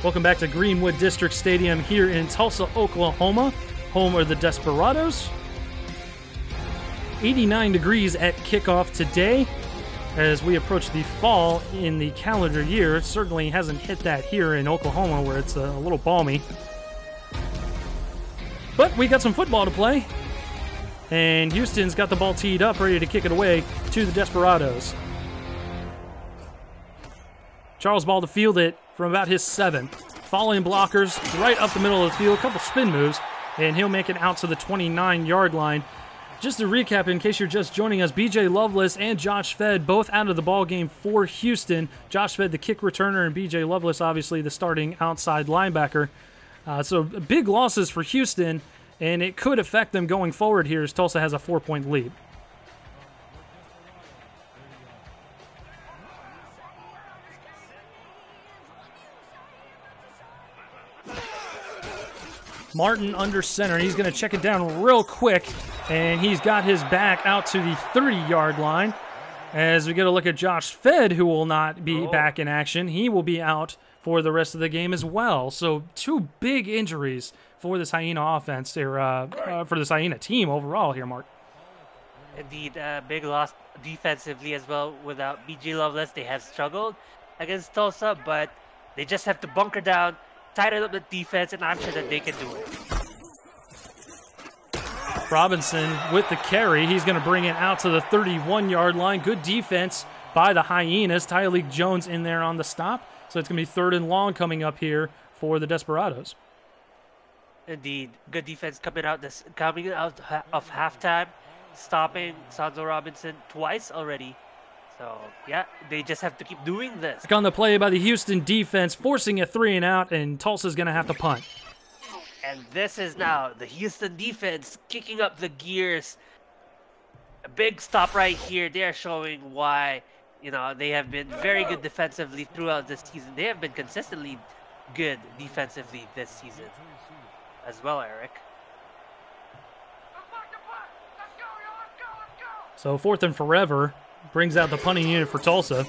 S1: Welcome back to Greenwood District Stadium here in Tulsa, Oklahoma, home of the Desperados. 89 degrees at kickoff today as we approach the fall in the calendar year. It certainly hasn't hit that here in Oklahoma where it's a little balmy. But we got some football to play, and Houston's got the ball teed up, ready to kick it away to the Desperados. Charles Ball to field it from about his 7. Following blockers right up the middle of the field, a couple spin moves, and he'll make it out to the 29-yard line. Just to recap, in case you're just joining us, B.J. Lovelace and Josh Fed both out of the ball game for Houston. Josh Fed, the kick returner, and B.J. Lovelace, obviously, the starting outside linebacker. So big losses for Houston, and it could affect them going forward here as Tulsa has a 4-point lead. Martin under center. He's going to check it down real quick, and he's got his back out to the 30-yard line. As we get a look at Josh Fed, who will not be back in action. He will be out for the rest of the game as well. So 2 big injuries for this Hyena offense, or for this Hyena team overall here, Mark.
S2: Indeed, big loss defensively as well. Without B.J. Lovelace, they have struggled against Tulsa, but they just have to bunker down, tighten up the defense, and I'm sure that they can do it.
S1: Robinson with the carry. He's going to bring it out to the 31-yard line. Good defense by the Hyenas. Tyreek Jones in there on the stop. So it's going to be 3rd and long coming up here for the Desperados.
S2: Indeed, good defense coming out of halftime, stopping Sanzo Robinson twice already. So, yeah, they just have to keep doing this.
S1: Back on the play by the Houston defense, forcing a 3-and-out, and Tulsa's going to have to punt.
S2: And this is now the Houston defense kicking up the gears. A big stop right here. They are showing why, you know, they have been very good defensively throughout this season. They have been consistently good defensively this season as well, Eric.
S1: So 4th and forever. Brings out the punting unit for Tulsa.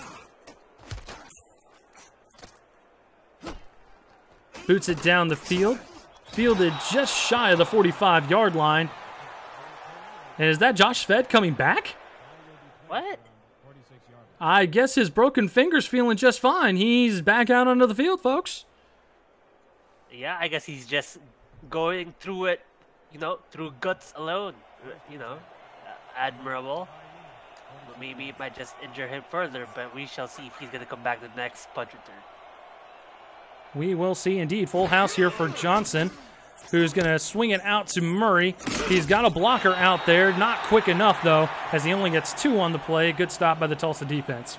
S1: Boots it down the field. Fielded just shy of the 45-yard line. And is that Josh Fed coming back?
S2: What?
S1: I guess his broken finger's feeling just fine. He's back out onto the field, folks.
S2: Yeah, I guess he's just going through it, you know, through guts alone. You know, admirable. Maybe it might just injure him further, but we shall see if he's going to come back the next punt return.
S1: We will see indeed. Full house here for Johnson, who's going to swing it out to Murray. He's got a blocker out there. Not quick enough, though, as he only gets 2 on the play. Good stop by the Tulsa defense.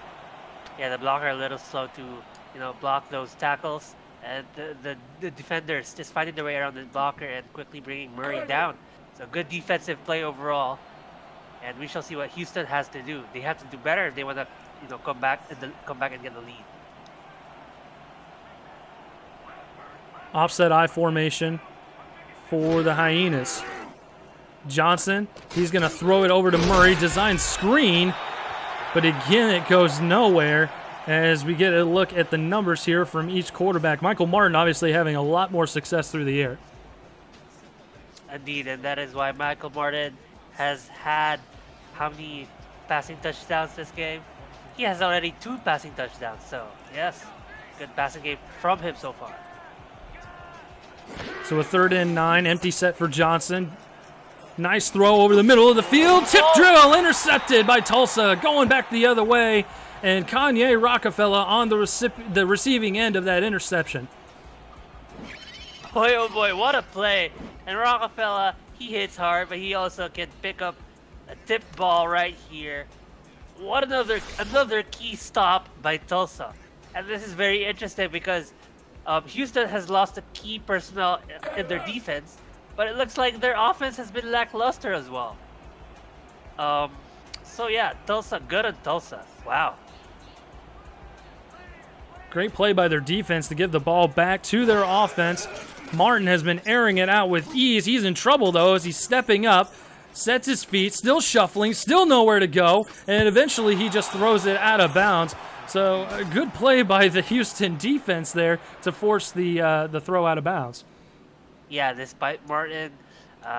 S2: Yeah, the blocker a little slow to, you know, block those tackles. And the defenders just finding their way around the blocker and quickly bringing Murray down. So good defensive play overall. And we shall see what Houston has to do. They have to do better if they want to, you know, come back and get the lead.
S1: Offset I formation for the Hyenas. Johnson, he's going to throw it over to Murray. Design screen, but again, it goes nowhere as we get a look at the numbers here from each quarterback. Michael Martin obviously having a lot more success through the air.
S2: Indeed, and that is why Michael Martin has had how many passing touchdowns this game? He has already 2 passing touchdowns, so yes, good passing game from him so far.
S1: So a 3rd and 9, empty set for Johnson. Nice throw over the middle of the field. Tip drill intercepted by Tulsa, going back the other way, and Kanye Rockefeller on the receiving end of that interception.
S2: Boy, oh boy, what a play. And Rockefeller, he hits hard, but he also can pick up a tipped ball right here. What another key stop by Tulsa. And this is very interesting because Houston has lost a key personnel in their defense, but it looks like their offense has been lackluster as well. So yeah, Tulsa, good on Tulsa. Wow.
S1: Great play by their defense to give the ball back to their offense. Martin has been airing it out with ease. He's in trouble, though, as he's stepping up, sets his feet, still shuffling, still nowhere to go, and eventually he just throws it out of bounds. So a good play by the Houston defense there to force the throw out of bounds.
S2: Yeah, despite Martin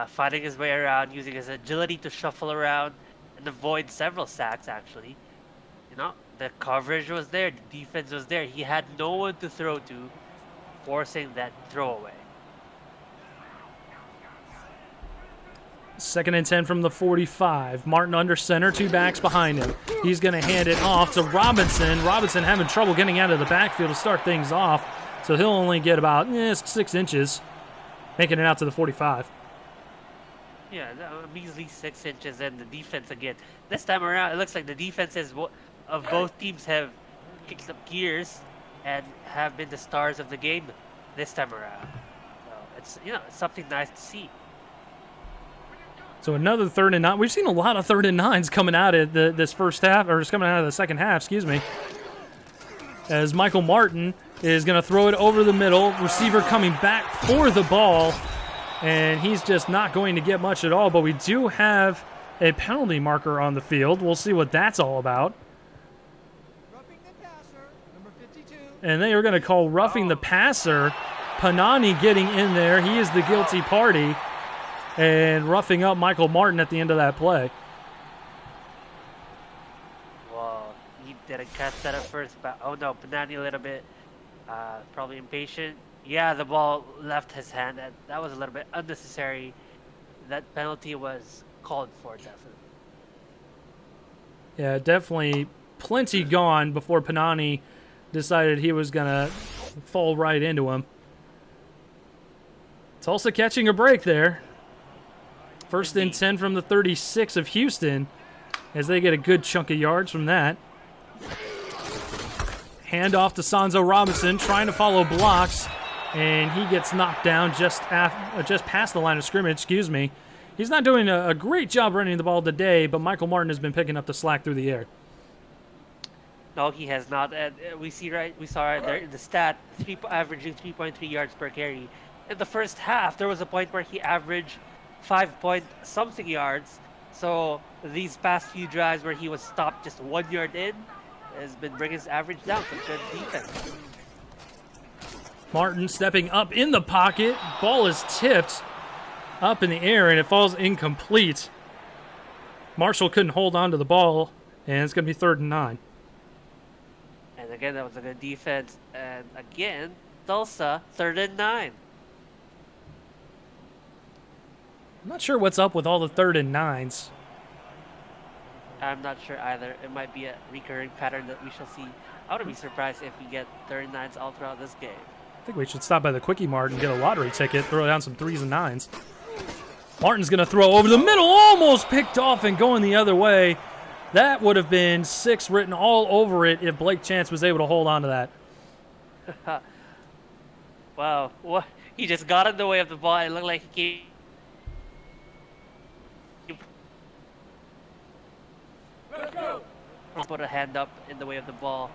S2: finding his way around, using his agility to shuffle around and avoid several sacks, actually. You know, the coverage was there, the defense was there. He had no one to throw to, forcing that throwaway.
S1: 2nd and 10 from the 45. Martin under center, 2 backs behind him. He's going to hand it off to Robinson. Robinson having trouble getting out of the backfield to start things off, so he'll only get about 6 inches, making it out to the 45.
S2: Yeah, a measly 6 inches, and the defense again. This time around, it looks like the defenses of both teams have kicked up gears and have been the stars of the game this time around. So it's, you know, it's something nice to see.
S1: So another 3rd and 9. We've seen a lot of 3rd and 9s coming out of this first half, or just coming out of the second half, excuse me. As Michael Martin is going to throw it over the middle. Receiver coming back for the ball, and he's just not going to get much at all. But we do have a penalty marker on the field. We'll see what that's all about.
S3: Roughing the passer, number 52.
S1: And they are going to call roughing the passer. Panani getting in there. He is the guilty party. And roughing up Michael Martin at the end of that play.
S2: Well, he didn't catch that at first, but oh no, Panani a little bit probably impatient. Yeah, the ball left his hand. That was a little bit unnecessary. That penalty was called for, definitely.
S1: Yeah, definitely plenty gone before Panani decided he was going to fall right into him. Tulsa catching a break there. 1st and 10 from the 36 of Houston as they get a good chunk of yards from that. Hand off to Sanzo Robinson, trying to follow blocks, and he gets knocked down just past the line of scrimmage, excuse me. He's not doing a great job running the ball today, but Michael Martin has been picking up the slack through the air.
S2: No, he has not. We saw right there in the stat, averaging 3.3 yards per carry. In the first half, there was a point where he averaged 5-point-something yards. So these past few drives where he was stopped just 1 yard in has been bringing his average down for good defense.
S1: Martin stepping up in the pocket. Ball is tipped up in the air, and it falls incomplete. Marshall couldn't hold on to the ball, and it's going to be 3rd and 9.
S2: And again, that was a good defense. And again, Tulsa, 3rd and 9.
S1: I'm not sure what's up with all the 3rd and 9s.
S2: I'm not sure either. It might be a recurring pattern that we shall see. I wouldn't be surprised if we get 3rd and 9s all throughout this game.
S1: I think we should stop by the Quickie Mart and get a lottery ticket, throw down some 3s and 9s. Martin's going to throw over the middle, almost picked off and going the other way. That would have been 6 written all over it if Blake Chance was able to hold on to that.
S2: Wow. What? He just got in the way of the ball. It looked like he came. Put a hand up in the way of the ball.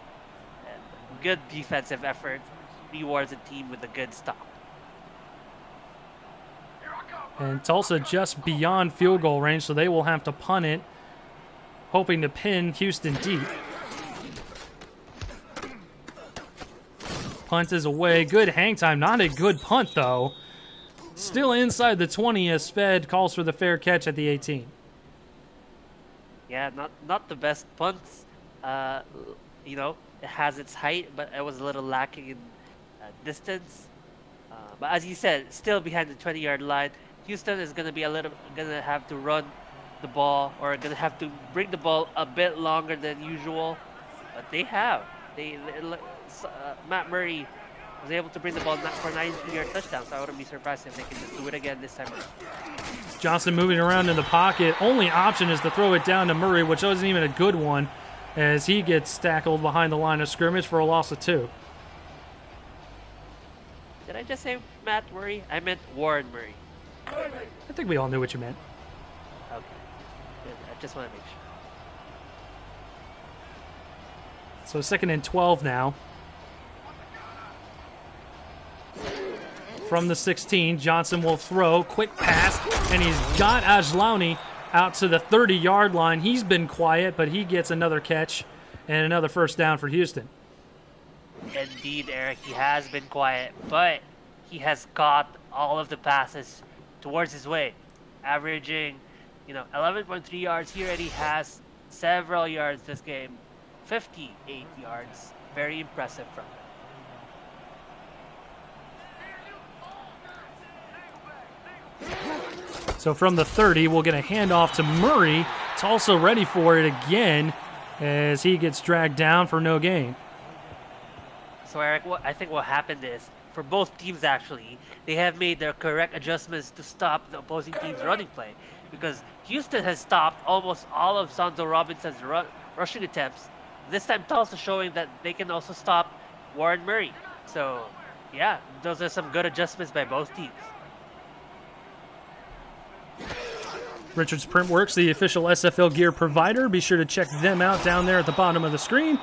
S2: And good defensive effort rewards a team with a good stop.
S1: And Tulsa just beyond field goal range, so they will have to punt it, hoping to pin Houston deep. Punt is away. Good hang time. Not a good punt, though. Still inside the 20 as Sped calls for the fair catch at the 18.
S2: Yeah, not the best punts. You know, it has its height, but it was a little lacking in distance. But as you said, still behind the 20-yard line. Houston is gonna have to run the ball, or gonna have to bring the ball a bit longer than usual. But they have. Matt Murray was able to bring the ball for a 93-yard touchdown, so I wouldn't be surprised if they can just do it again this time around.
S1: Johnson moving around in the pocket. Only option is to throw it down to Murray, which wasn't even a good one, as he gets tackled behind the line of scrimmage for a loss of 2.
S2: Did I just say Matt Murray? I meant Warren Murray.
S1: I think we all knew what you meant.
S2: Okay. Good. I just want to make sure.
S1: So 2nd and 12 now. From the 16, Johnson will throw. Quick pass, and he's got Ajlauni out to the 30-yard line. He's been quiet, but he gets another catch and another first down for Houston.
S2: Indeed, Eric, he has been quiet, but he has caught all of the passes towards his way, averaging, 11.3 yards here, and he has several yards this game, 58 yards. Very impressive from him.
S1: So from the 30, we'll get a handoff to Murray. Tulsa ready for it again as he gets dragged down for no gain.
S2: So Eric, I think what happened is, for both teams actually, they have made their correct adjustments to stop the opposing team's running play. Because Houston has stopped almost all of Sanzo Robinson's rushing attempts. This time Tulsa showing that they can also stop Warren Murray. So yeah, those are some good adjustments by both teams.
S1: Richards Printworks, the official SFL gear provider. Be sure to check them out down there at the bottom of the screen.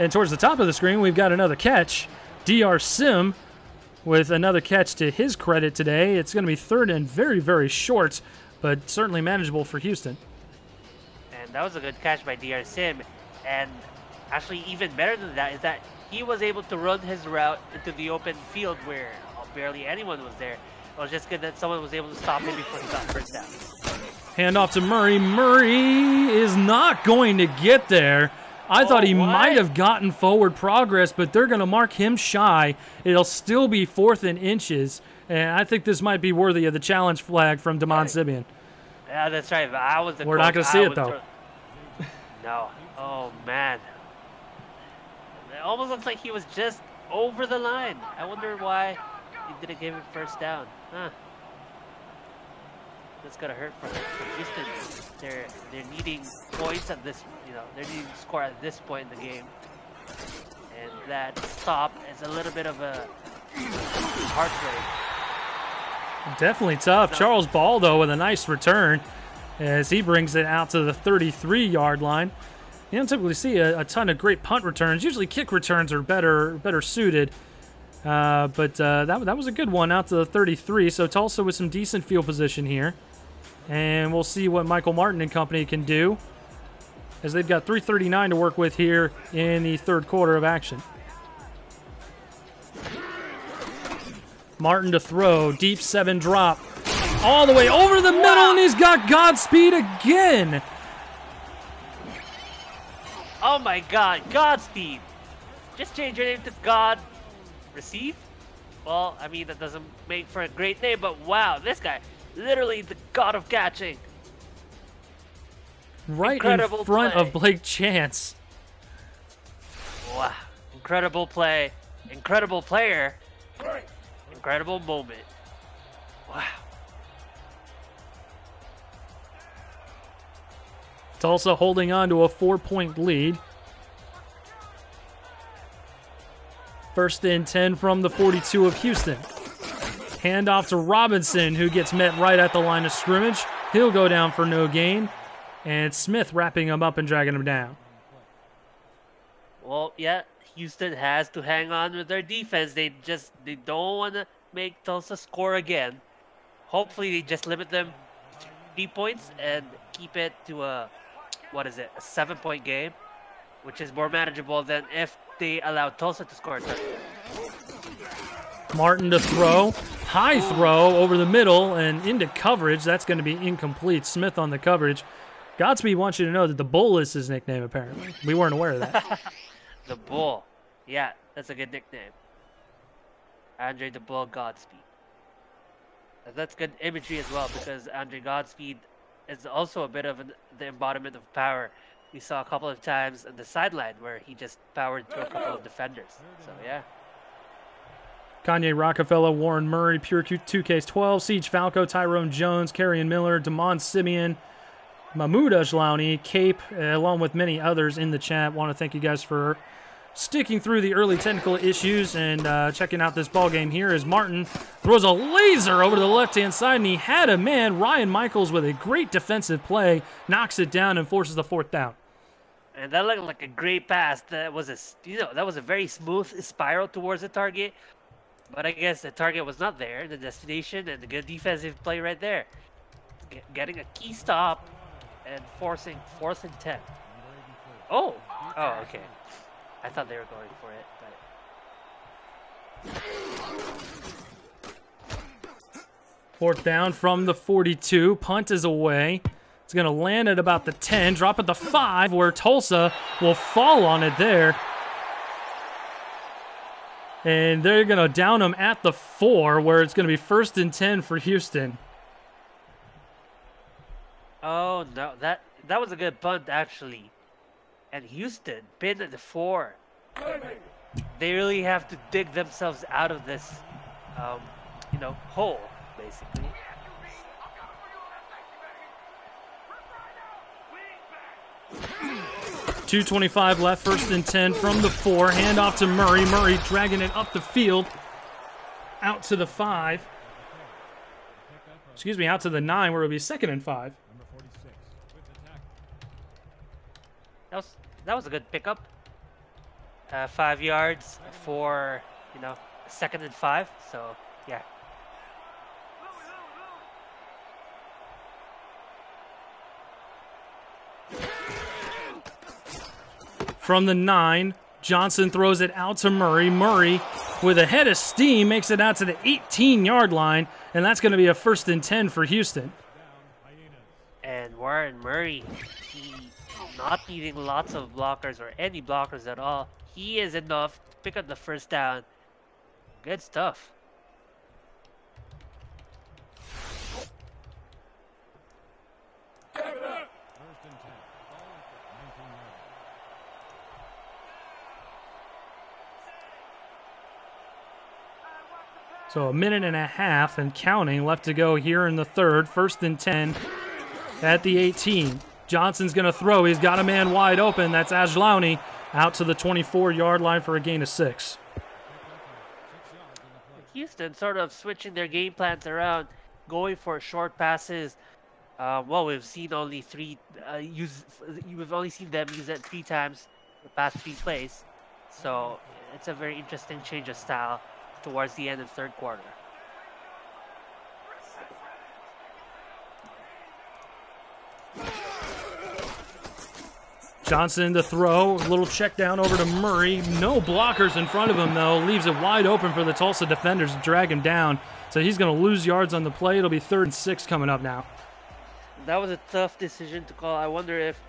S1: And towards the top of the screen, we've got another catch. DR Sim with another catch to his credit today. It's going to be third and very, very short, but certainly manageable for Houston.
S2: And that was a good catch by DR Sim. And actually even better than that is that he was able to run his route into the open field where barely anyone was there. It was just good that someone was able to stop him before he got first down.
S1: Handoff to Murray. Murray is not going to get there. I thought he might have gotten forward progress, but they're going to mark him shy. It'll still be 4th and inches, and I think this might be worthy of the challenge flag from Damon Simien.
S2: Yeah, that's right. But I was the
S1: We're not going to see it, though.
S2: No. Oh, man. It almost looks like he was just over the line. I wonder why he didn't give him first down. Huh. That's gonna hurt for Houston. They're needing points at this, they're needing to score at this point in the game, and that stop is a little bit of a heartbreak.
S1: Definitely tough. Charles Ball though with a nice return as he brings it out to the 33-yard line. You don't typically see a ton of great punt returns. Usually kick returns are better suited. But that was a good one out to the 33. So Tulsa with some decent field position here. And we'll see what Michael Martin and company can do as they've got 3:39 to work with here in the third quarter of action. Martin to throw. Deep 7 drop. All the way over the middle, and he's got Godspeed again.
S2: Oh my God, Godspeed. Just change your name to God Receive? Well, I mean, that doesn't make for a great name, but wow, this guy, literally the god of catching.
S1: Right
S2: Incredible
S1: in front
S2: play.
S1: of Blake Chance.
S2: Wow, incredible play, incredible player, incredible moment. Wow.
S1: Tulsa holding on to a 4-point lead. 1st and 10 from the 42 of Houston. Handoff to Robinson, who gets met right at the line of scrimmage. He'll go down for no gain. And Smith wrapping him up and dragging him down.
S2: Well, yeah, Houston has to hang on with their defense. They don't want to make Tulsa score again. Hopefully they just limit them to 3 points and keep it to a 7-point game, which is more manageable than if they allow Tulsa to score a touchdown.
S1: Martin to throw. High throw over the middle and into coverage. That's going to be incomplete. Smith on the coverage. Godspeed wants you to know that the Bull is his nickname, apparently. We weren't aware of that.
S2: The Bull. Yeah, that's a good nickname. Andre the Bull Godspeed. And that's good imagery as well, because Andre Godspeed is also a bit of the embodiment of power. We saw a couple of times on the sideline where he just powered through a couple of defenders. So, yeah.
S1: Kanye Rockefeller, Warren Murray, Pure 2K12, Siege Falco, Tyrone Jones, Carrion Miller, Damon Simien, Mahmoud Ajlauni, Cape, along with many others in the chat. Want to thank you guys for sticking through the early technical issues and checking out this ball game here as Martin throws a laser over to the left-hand side, and he had a man, Ryan Michaels, with a great defensive play, knocks it down and forces the 4th down.
S2: And that looked like a great pass. That was a very smooth spiral towards the target. But I guess the target was not there, the destination, and the good defensive play right there. Getting a key stop and forcing 4th and 10. Oh! Oh, okay. I thought they were going for it, but...
S1: Fourth down from the 42. Punt is away. It's going to land at about the 10, drop at the 5, where Tulsa will fall on it there. And they're going to down him at the 4, where it's going to be 1st and 10 for Houston.
S2: Oh, no. That was a good punt, actually. And Houston, pinned at the 4. They really have to dig themselves out of this, you know, hole, basically.
S1: 2:25 left, 1st and 10 from the 4. Handoff to Murray. Murray dragging it up the field, out to the 5. Excuse me, out to the 9, where it'll be 2nd and 5.
S2: That was a good pickup. 5 yards for, you know, 2nd and 5. So, yeah.
S1: From the 9, Johnson throws it out to Murray. Murray, with a head of steam, makes it out to the 18-yard line, and that's going to be a 1st and 10 for Houston.
S2: And Warren Murray, he not needing lots of blockers or any blockers at all. He is enough to pick up the 1st down. Good stuff.
S1: So a minute and a half and counting left to go here in the 3rd. 1st and 10 at the 18. Johnson's going to throw. He's got a man wide open. That's Ajlauni out to the 24-yard line for a gain of 6.
S2: Houston sort of switching their game plans around, going for short passes. Well, we've seen only 3 we've only seen them use it 3 times the past 3 plays. So it's a very interesting change of style towards the end of 3rd quarter.
S1: Johnson to throw, a little check down over to Murray. No blockers in front of him, though. Leaves it wide open for the Tulsa defenders to drag him down. So he's going to lose yards on the play. It'll be 3rd and 6 coming up now.
S2: That was a tough decision to call. I wonder if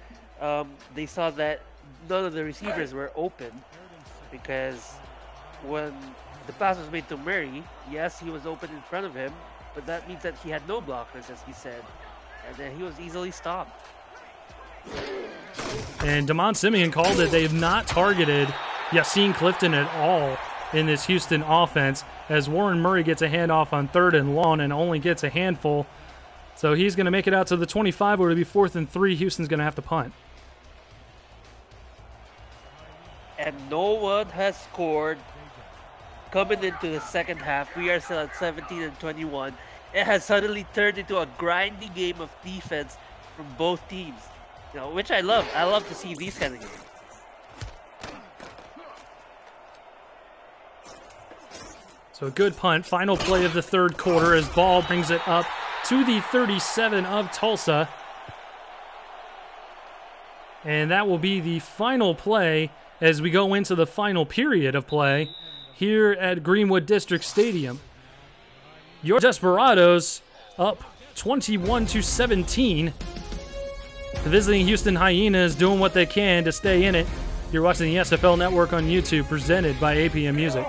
S2: they saw that none of the receivers were open, because when the pass was made to Murray, yes, he was open in front of him, but that means that he had no blockers, as we said, and then he was easily stopped.
S1: And Simien called it. They have not targeted Yassine Clifton at all in this Houston offense, as Warren Murray gets a handoff on 3rd and long and only gets a handful. So he's going to make it out to the 25, where it'll be 4th and 3. Houston's going to have to punt.
S2: And no one has scored coming into the 2nd half. We are still at 17 and 21. It has suddenly turned into a grindy game of defense from both teams, you know, which I love. I love to see these kind of games.
S1: So a good punt. Final play of the 3rd quarter as Ball brings it up to the 37 of Tulsa. And that will be the final play as we go into the final period of play here at Greenwood District Stadium. Your Desperados up 21-17. The visiting Houston Hyenas doing what they can to stay in it. You're watching the SFL Network on YouTube, presented by APM Music.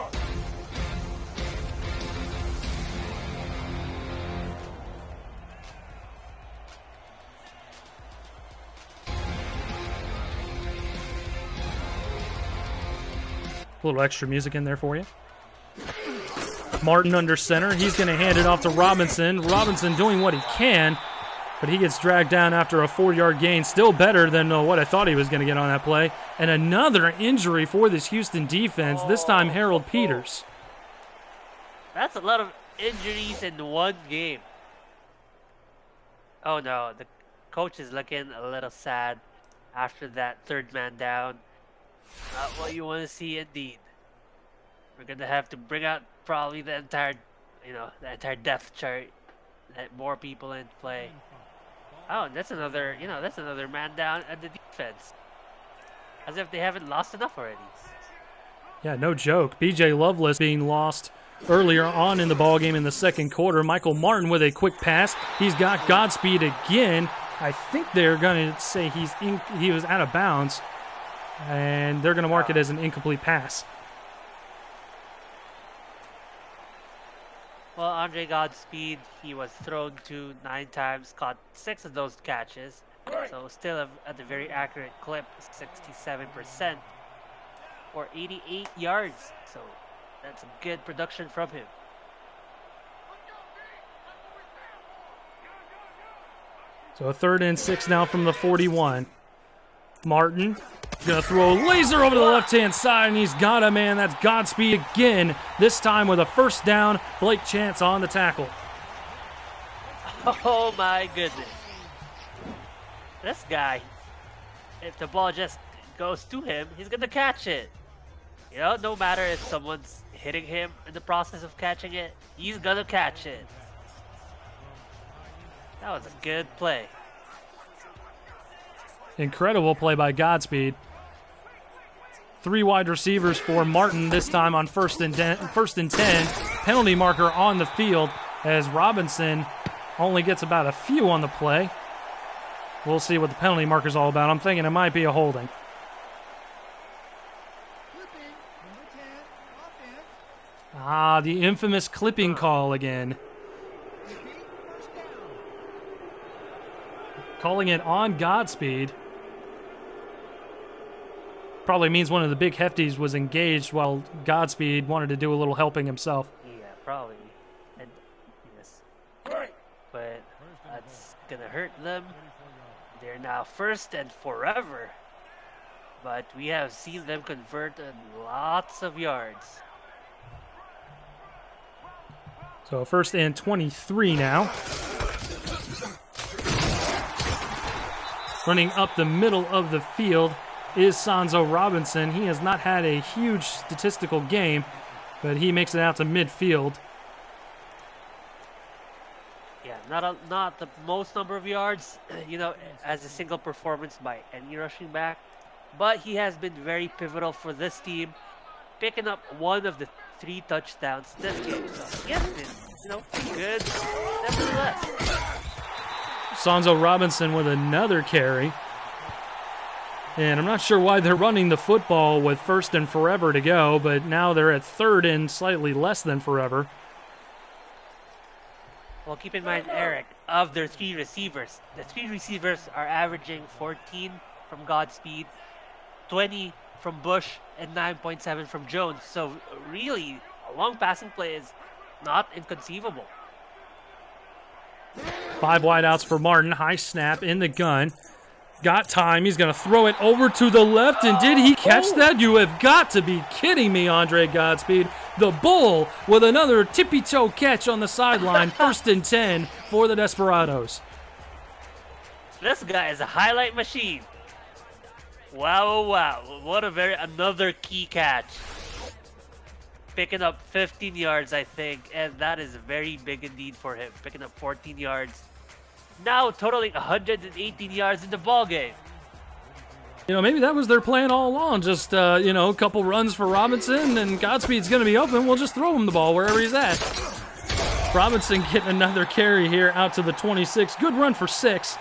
S1: A little extra music in there for you. Martin under center. He's going to hand it off to Robinson. Robinson doing what he can, but he gets dragged down after a 4-yard gain. Still better than what I thought he was going to get on that play. And another injury for this Houston defense, this time Harold Peters.
S2: That's a lot of injuries in one game. Oh no, the coach is looking a little sad after that 3rd man down. Not what you want to see, indeed. We're gonna have to bring out probably the entire, the entire depth chart. Let more people in play. Oh, that's another, that's another man down at the defense. As if they haven't lost enough already.
S1: Yeah, no joke. B.J. Loveless being lost earlier on in the ballgame in the second quarter. Michael Martin with a quick pass. He's got Godspeed again. I think they're going to say he was out of bounds, and they're going to mark it as an incomplete pass.
S2: Well, Andre Godspeed, he was thrown to 9 times, caught 6 of those catches. So still at a very accurate clip, 67%. Or 88 yards. So that's a good production from him.
S1: So a 3rd and 6 now from the 41. Martin gonna throw a laser over to the left-hand side, and he's got a man. That's Godspeed again, this time with a first down. Blake Chance on the tackle.
S2: Oh my goodness. This guy, if the ball just goes to him, he's gonna catch it. You know, no matter if someone's hitting him in the process of catching it, he's gonna catch it. That was a good play.
S1: Incredible play by Godspeed. 3 wide receivers for Martin this time on first and 10. Penalty marker on the field as Robinson only gets about a few on the play. We'll see what the penalty marker's all about. I'm thinking it might be a holding. Ah, the infamous clipping call again. Calling it on Godspeed. Probably means one of the big hefties was engaged while Godspeed wanted to do a little helping himself.
S2: Yeah, probably. And yes. But that's gonna hurt them. They're now first and forever. But we have seen them convert lots of yards.
S1: So 1st and 23 now. Running up the middle of the field is Sanzo Robinson. He has not had a huge statistical game, but he makes it out to midfield.
S2: Yeah, not the most number of yards, you know, as a single performance by any rushing back, but he has been very pivotal for this team, picking up 1 of the 3 touchdowns this game. So he has been, you know, good nevertheless.
S1: Sanzo Robinson with another carry. And I'm not sure why they're running the football with 1st and forever to go, but now they're at 3rd and slightly less than forever.
S2: Well, keep in mind, Eric, of their 3 receivers, the 3 receivers are averaging 14 from Godspeed, 20 from Bush, and 9.7 from Jones. So really, a long passing play is not inconceivable.
S1: 5 wideouts for Martin. High snap in the gun. Got time. He's going to throw it over to the left. And did he catch that? You have got to be kidding me, Andre Godspeed. The Bull with another tippy-toe catch on the sideline. 1st and 10 for the Desperados.
S2: This guy is a highlight machine. Wow, wow. What another key catch. Picking up 15 yards, I think, and that is very big indeed for him. Picking up 14 yards. Now totaling 118 yards in the ball game.
S1: You know, maybe that was their plan all along. Just, you know, a couple runs for Robinson, and Godspeed's going to be open. We'll just throw him the ball wherever he's at. Robinson getting another carry here out to the 26. Good run for 6,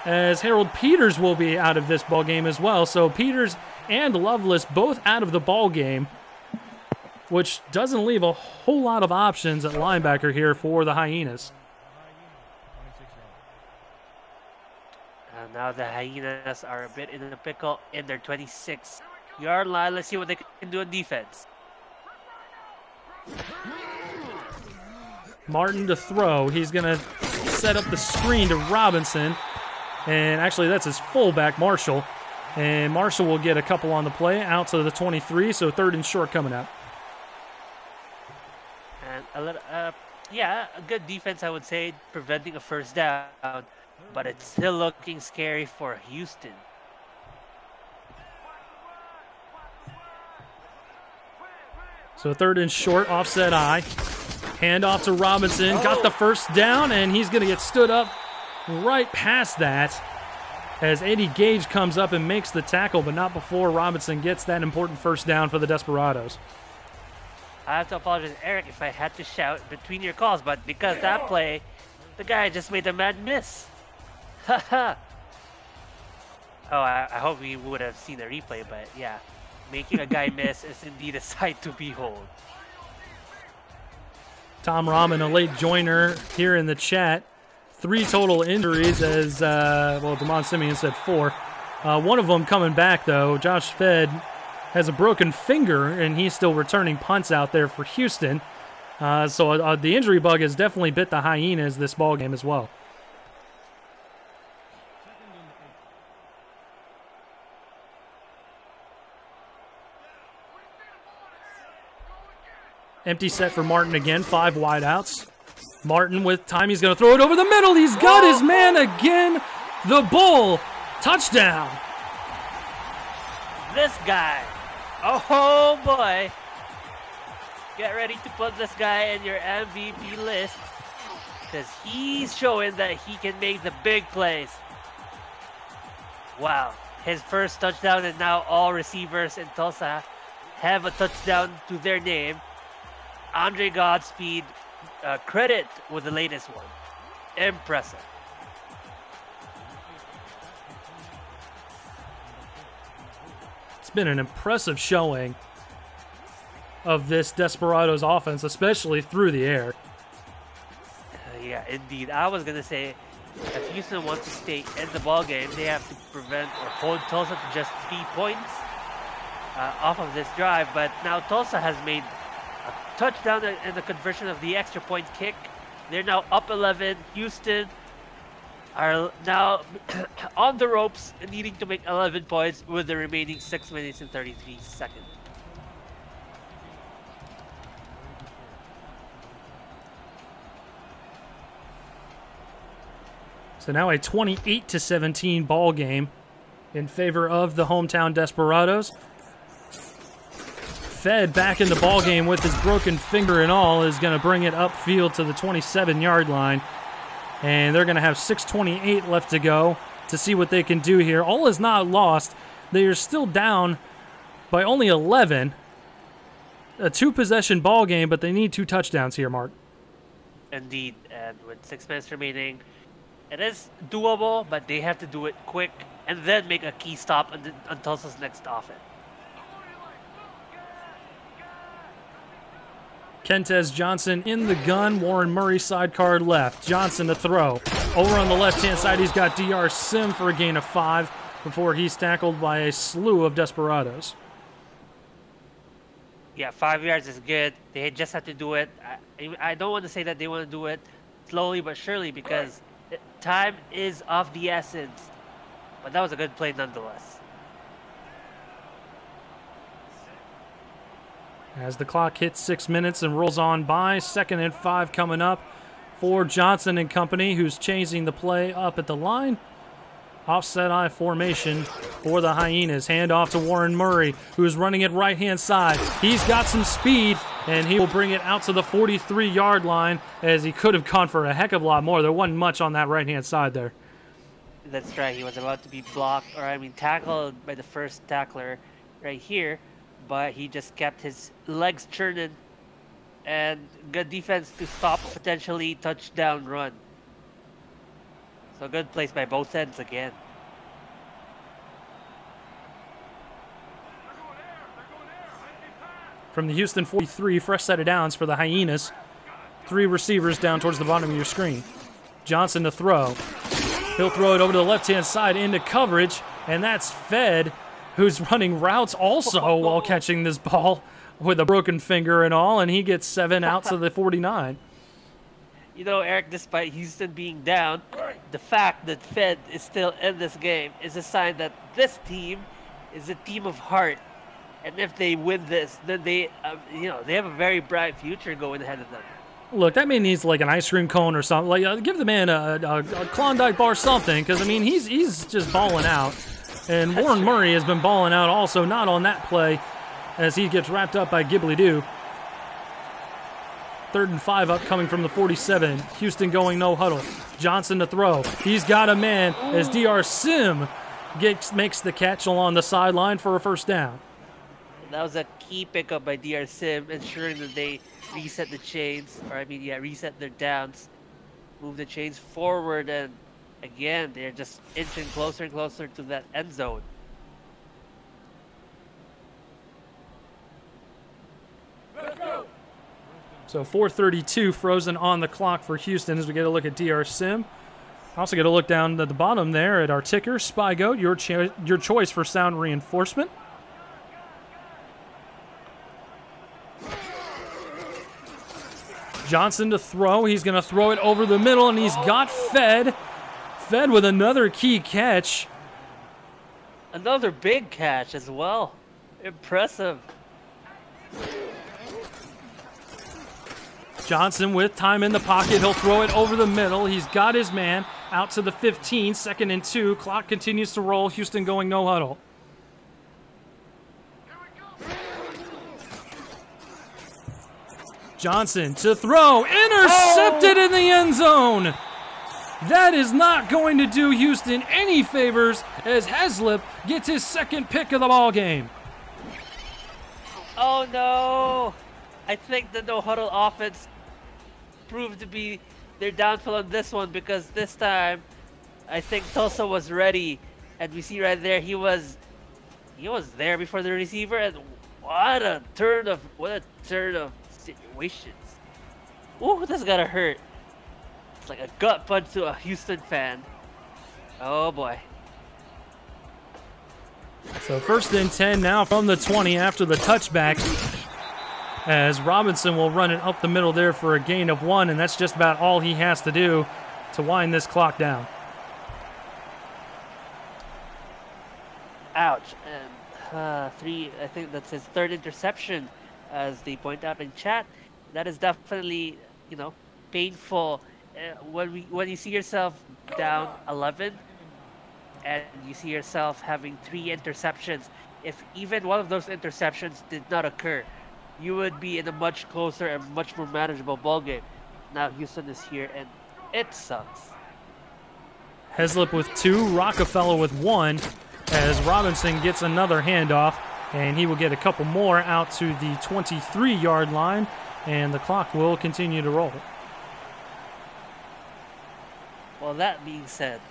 S1: as Harold Peters will be out of this ball game as well. So Peters and Lovelace both out of the ball game, which doesn't leave a whole lot of options at linebacker here for the Hyenas.
S2: And now the Hyenas are a bit in a pickle in their 26-yard line. Let's see what they can do on defense.
S1: Martin to throw. He's going to set up the screen to Robinson. And actually, that's his fullback, Marshall. And Marshall will get a couple on the play out to the 23, so 3rd and short coming up.
S2: And a little, yeah, a good defense, I would say, preventing a first down. But it's still looking scary for Houston.
S1: So 3rd and short, offset eye. Hand off to Robinson. Got the first down, and he's going to get stood up right past that. as Eddie Gage comes up and makes the tackle, but not before Robinson gets that important first down for the Desperados.
S2: I have to apologize, Eric, if I had to shout between your calls, but because that play, the guy just made a mad miss. Haha. Oh, I hope we would have seen a replay, but yeah, making a guy miss is indeed a sight to behold.
S1: Tom Rahman, a late joiner here in the chat. 3 total injuries as, well, Damon Simien said 4. One of them coming back, though. Josh Fed has a broken finger, and he's still returning punts out there for Houston. So the injury bug has definitely bit the Hyenas this ballgame as well. Empty set for Martin again, 5 wideouts. Martin with time, he's going to throw it over the middle. He's got his man again. The Bull, touchdown.
S2: This guy, oh boy. Get ready to put this guy in your MVP list because he's showing that he can make the big plays. Wow, his first touchdown, and now all receivers in Tulsa have a touchdown to their name. Andre Godspeed, credit with the latest one. Impressive.
S1: It's been an impressive showing of this Desperados offense, especially through the air.
S2: Yeah, indeed. I was going to say, if Houston wants to stay in the ball game, they have to prevent or hold Tulsa to just 3 points off of this drive. But now Tulsa has made a touchdown and the conversion of the extra point kick. They're now up 11. Houston are now on the ropes, needing to make 11 points with the remaining 6 minutes and 33 seconds.
S1: So now a 28-17 ball game in favor of the hometown Desperados. Fed back in the ball game with his broken finger and all is going to bring it upfield to the 27-yard line. And they're going to have 6:28 left to go to see what they can do here. All is not lost. They are still down by only 11. A 2-possession ball game, but they need 2 touchdowns here, Marc.
S2: Indeed, and with 6 minutes remaining, it is doable, but they have to do it quick and then make a key stop on Tulsa's next offense.
S1: Kentez Johnson in the gun. Warren Murray sidecar left. Johnson to throw. Over on the left-hand side, he's got DR Sim for a gain of 5 before he's tackled by a slew of Desperados.
S2: Yeah, 5 yards is good. They just have to do it. I don't want to say that they want to do it slowly but surely because time is of the essence. But that was a good play nonetheless.
S1: As the clock hits 6 minutes and rolls on by, 2nd and 5 coming up for Johnson and company, who's chasing the play up at the line. Offset I formation for the Hyenas. Hand off to Warren Murray, who's running it right-hand side. He's got some speed, and he will bring it out to the 43-yard line, as he could have gone for a heck of a lot more. There wasn't much on that right-hand side there.
S2: That's right. He was about to be blocked, or tackled by the first tackler right here. But he just kept his legs churning, and good defense to stop a potentially touchdown run. So good plays by both ends again.
S1: From the Houston 43, fresh set of downs for the Hyenas. 3 receivers down towards the bottom of your screen. Johnson to throw. He'll throw it over to the left-hand side into coverage, and that's Fed, who's running routes also while catching this ball with a broken finger and all, and he gets 7 out to the 49.
S2: You know, Eric, despite Houston being down, the fact that Fed is still in this game is a sign that this team is a team of heart. And if they win this, then they have a very bright future going ahead of them.
S1: Look, that man needs like an ice cream cone or something. Like, give the man a Klondike bar, something, because I mean he's just balling out. And Warren Murray has been balling out also, not on that play, as he gets wrapped up by Ghibli-Doo. 3rd and 5 up coming from the 47. Houston going no huddle. Johnson to throw. He's got a man as DR Sim makes the catch along the sideline for a first down.
S2: That was a key pickup by DR Sim, ensuring that they reset the chains, or reset their downs, move the chains forward, and again, they're just inching closer and closer to that end zone.
S1: So 4:32 frozen on the clock for Houston as we get a look at DR Sim. Also get a look down at the bottom there at our ticker, SpyGoat, your choice for sound reinforcement. Johnson to throw. He's going to throw it over the middle, and he's got Fed. Fed with another key catch.
S2: Another big catch as well. Impressive.
S1: Johnson with time in the pocket. He'll throw it over the middle. He's got his man out to the 15. 2nd and 2. Clock continues to roll. Houston going no huddle. Johnson to throw. Intercepted in the end zone. That is not going to do Houston any favors as Heslip gets his 2nd pick of the ball game.
S2: Oh no! I think the no huddle offense proved to be their downfall on this one, because this time I think Tulsa was ready, and we see right there he was there before the receiver, and what a turn of situations. Ooh, this gotta hurt. It's like a gut punch to a Houston fan. Oh boy.
S1: So 1st and 10 now from the 20 after the touchback, as Robinson will run it up the middle there for a gain of 1, and that's just about all he has to do to wind this clock down.
S2: Ouch. And 3, I think that's his 3rd interception, as they point out in chat. That is definitely, painful. When you see yourself down 11 and you see yourself having 3 interceptions, if even one of those interceptions did not occur, you would be in a much closer and much more manageable ball game. Now Houston is here, and it sucks.
S1: Heslip with 2, Rockefeller with 1, as Robinson gets another handoff, and he will get a couple more out to the 23-yard line, and the clock will continue to roll.
S2: Well, that being said,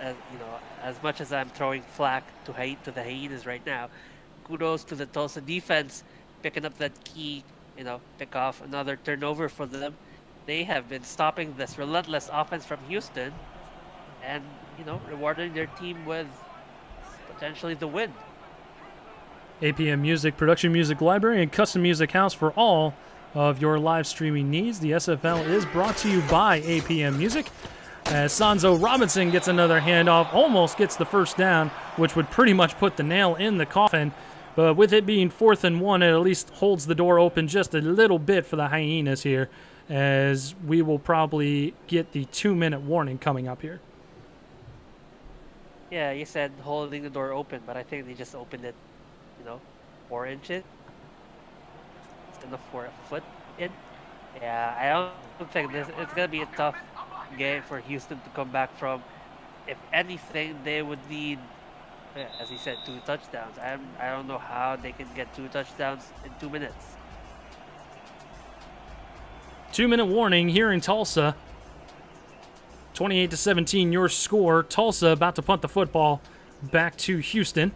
S2: as much as I'm throwing flack to the Hyenas right now, kudos to the Tulsa defense picking up that key, pick off another turnover for them. They have been stopping this relentless offense from Houston and, rewarding their team with potentially the win.
S1: APM Music, Production Music Library, and Custom Music House for all of your live streaming needs. The SFL is brought to you by APM Music. As Sanzo Robinson gets another handoff, almost gets the first down, which would pretty much put the nail in the coffin. But with it being 4th and 1, it at least holds the door open just a little bit for the Hyenas here, as we will probably get the 2-minute warning coming up here.
S2: Yeah, you said holding the door open, but I think they just opened it, 4 inches instead of 4 foot in. Yeah, I don't think it's going to be a tough game for Houston to come back from. If anything, they would need, as he said, 2 touchdowns. I don't know how they can get 2 touchdowns in 2 minutes.
S1: 2-minute warning here in Tulsa. 28-17 your score. Tulsa about to punt the football back to Houston.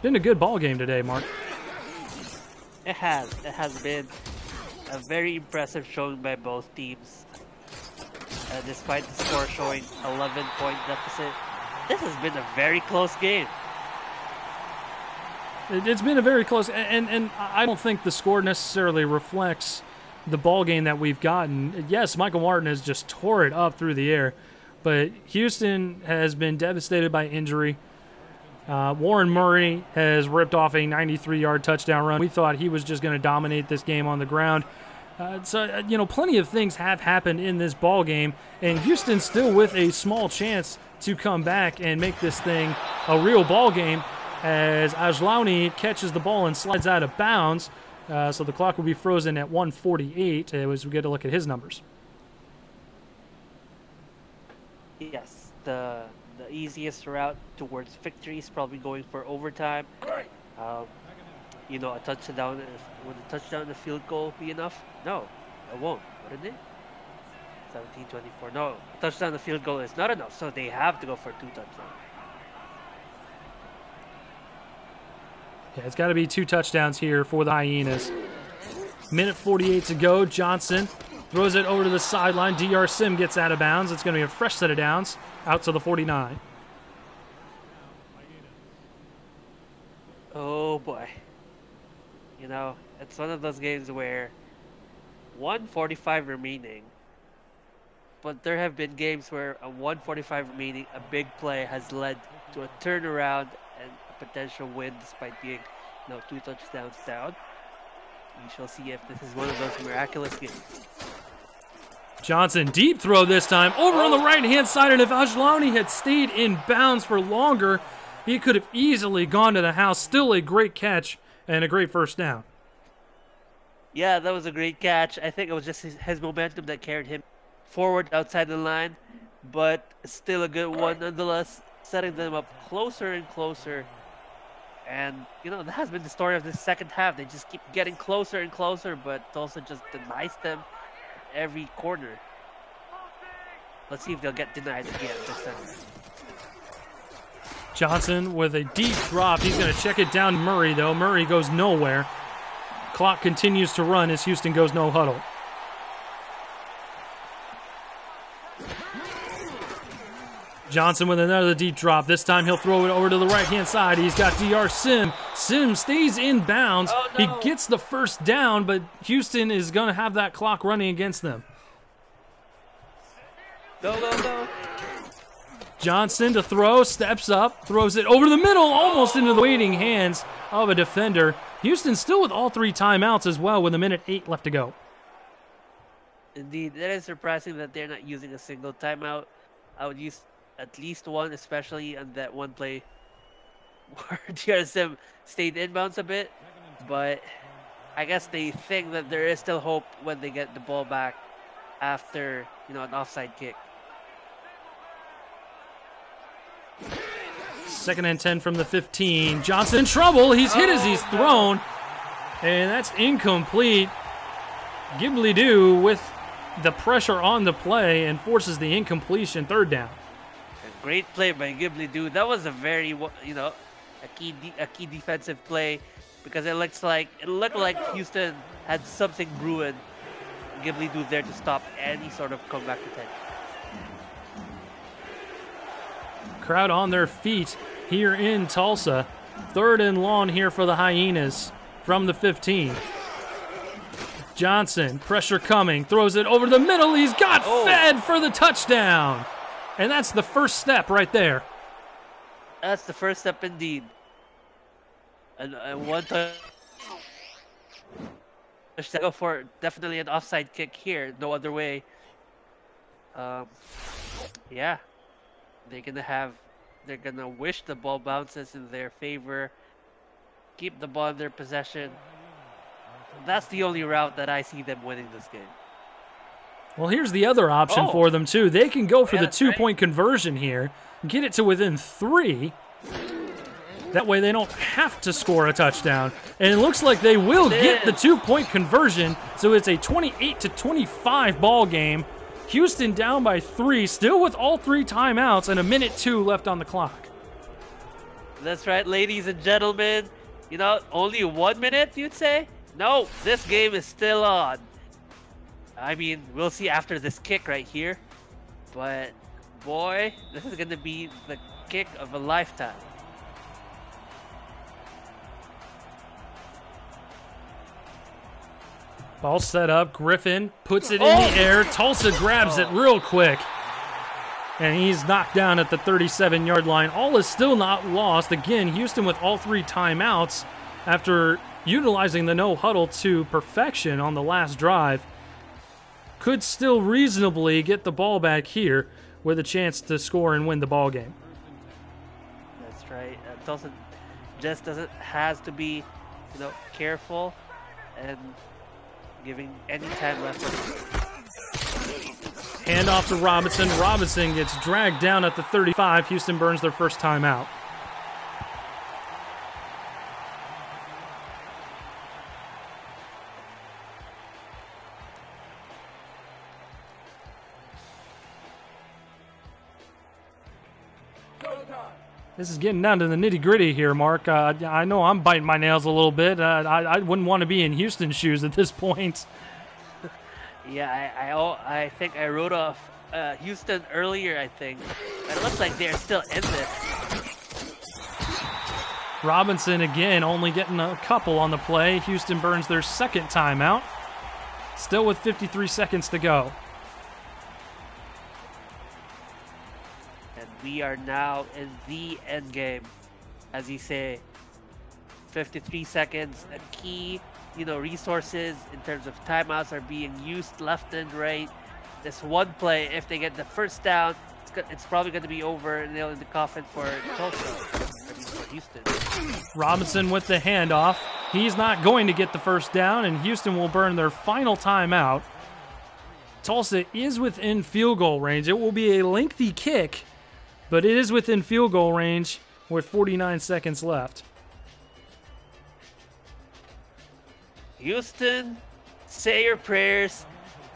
S1: Been a good ball game today, Mark.
S2: It has been a very impressive showing by both teams. Despite the score showing 11-point deficit, this has been a very close game.
S1: It's been a very close, and I don't think the score necessarily reflects the ball game that we've gotten. Yes, Michael Martin has just tore it up through the air, but Houston has been devastated by injury. Warren Murray has ripped off a 93-yard touchdown run. We thought he was just going to dominate this game on the ground. You know, plenty of things have happened in this ball game, and Houston still with a small chance to come back and make this thing a real ball game as Ajlauni catches the ball and slides out of bounds. So the clock will be frozen at 1:48 as we get a look at his numbers.
S2: Yes, the easiest route towards victory is probably going for overtime. You know, a touchdown, would a touchdown and a field goal be enough? No, it won't, wouldn't it? 17-24. No, a touchdown and a field goal is not enough, so they have to go for 2 touchdowns.
S1: Yeah, it's got to be 2 touchdowns here for the Hyenas. Minute 48 to go. Johnson throws it over to the sideline. DR Sim gets out of bounds. It's going to be a fresh set of downs out to the 49.
S2: Oh boy. You know, it's one of those games where 1:45 remaining, but there have been games where a 1:45 remaining, a big play has led to a turnaround and a potential win despite being, you know, 2 touchdowns down. We shall see if this is one of those miraculous games.
S1: Johnson, deep throw this time, over on the right-hand side, and if Ajlauni had stayed in bounds for longer, he could have easily gone to the house. Still a great catch and a great first down.
S2: Yeah, that was a great catch. I think it was just his momentum that carried him forward outside the line, but still a good one nonetheless, setting them up closer and closer. And, you know, that has been the story of this second half. They just keep getting closer and closer, but Tulsa just denies them every corner. Let's see if they'll get denied again this time.
S1: Johnson with a deep drop. He's going to check it down to Murray, though. Murray goes nowhere. Clock continues to run as Houston goes no huddle. Johnson with another deep drop. This time he'll throw it over to the right-hand side. He's got DR Sim. Sim stays in bounds.
S2: Oh, no.
S1: He gets the first down, but Houston is going to have that clock running against them.
S2: No.
S1: Johnson to throw, steps up, throws it over the middle, almost into the waiting hands of a defender. Houston still with all 3 timeouts as well with 1:08 left to go.
S2: Indeed, that is surprising that they're not using a single timeout. I would use at least one, especially on that one play where DRSM stayed inbounds a bit. But I guess they think that there is still hope when they get the ball back after, you know, an offside kick.
S1: 2nd and 10 from the 15. Johnson in trouble. He's hit as he's thrown. And that's incomplete. Ghibli-Doo with the pressure on the play and forces the incompletion, 3rd down.
S2: A great play by Ghibli-Doo. That was a very, you know, a key defensive play because it looked like Houston had something brewing. Ghibli-Doo there to stop any sort of comeback attempt.
S1: Crowd on their feet here in Tulsa. 3rd and long here for the Hyenas from the 15. Johnson, pressure coming, throws it over the middle. He's got fed for the touchdown. And that's the first step right there.
S2: That's the first step indeed. And one touch. Go for definitely an offside kick here. No other way. Yeah. They're gonna wish the ball bounces in their favor. Keep the ball in their possession. That's the only route that I see them winning this game.
S1: Well, here's the other option for them, too. They can go for the 2-point conversion here, get it to within 3. That way they don't have to score a touchdown. And it looks like they will get the 2-point conversion, so it's a 28-25 ball game. Houston down by 3, still with all 3 timeouts and 1:02 left on the clock.
S2: That's right, ladies and gentlemen. You know, only 1 minute, you'd say? No, this game is still on. I mean, we'll see after this kick right here. But, boy, this is going to be the kick of a lifetime.
S1: Ball set up. Griffin puts it in the air. Tulsa grabs it real quick. And he's knocked down at the 37-yard line. All is still not lost. Again, Houston with all 3 timeouts after utilizing the no huddle to perfection on the last drive. could still reasonably get the ball back here with a chance to score and win the ball game.
S2: That's right. Tulsa just has to be, careful and giving any time left.
S1: Hand off to Robinson. Robinson gets dragged down at the 35. Houston burns their first timeout. This is getting down to the nitty-gritty here, Mark. I know I'm biting my nails a little bit. I wouldn't want to be in Houston's shoes at this point.
S2: Yeah, I think I wrote off Houston earlier, I think. But it looks like they're still in this.
S1: Robinson, again, only getting a couple on the play. Houston burns their second timeout. Still with 53 seconds to go.
S2: We are now in the end game, as you say. 53 seconds, and key, resources in terms of timeouts are being used left and right. This one play, if they get the first down, it's probably going to be over, nail in the coffin for Tulsa. For Houston.
S1: Robinson with the handoff. He's not going to get the first down, and Houston will burn their final timeout. Tulsa is within field goal range. It will be a lengthy kick, but it is within field goal range with 49 seconds left.
S2: Houston, say your prayers.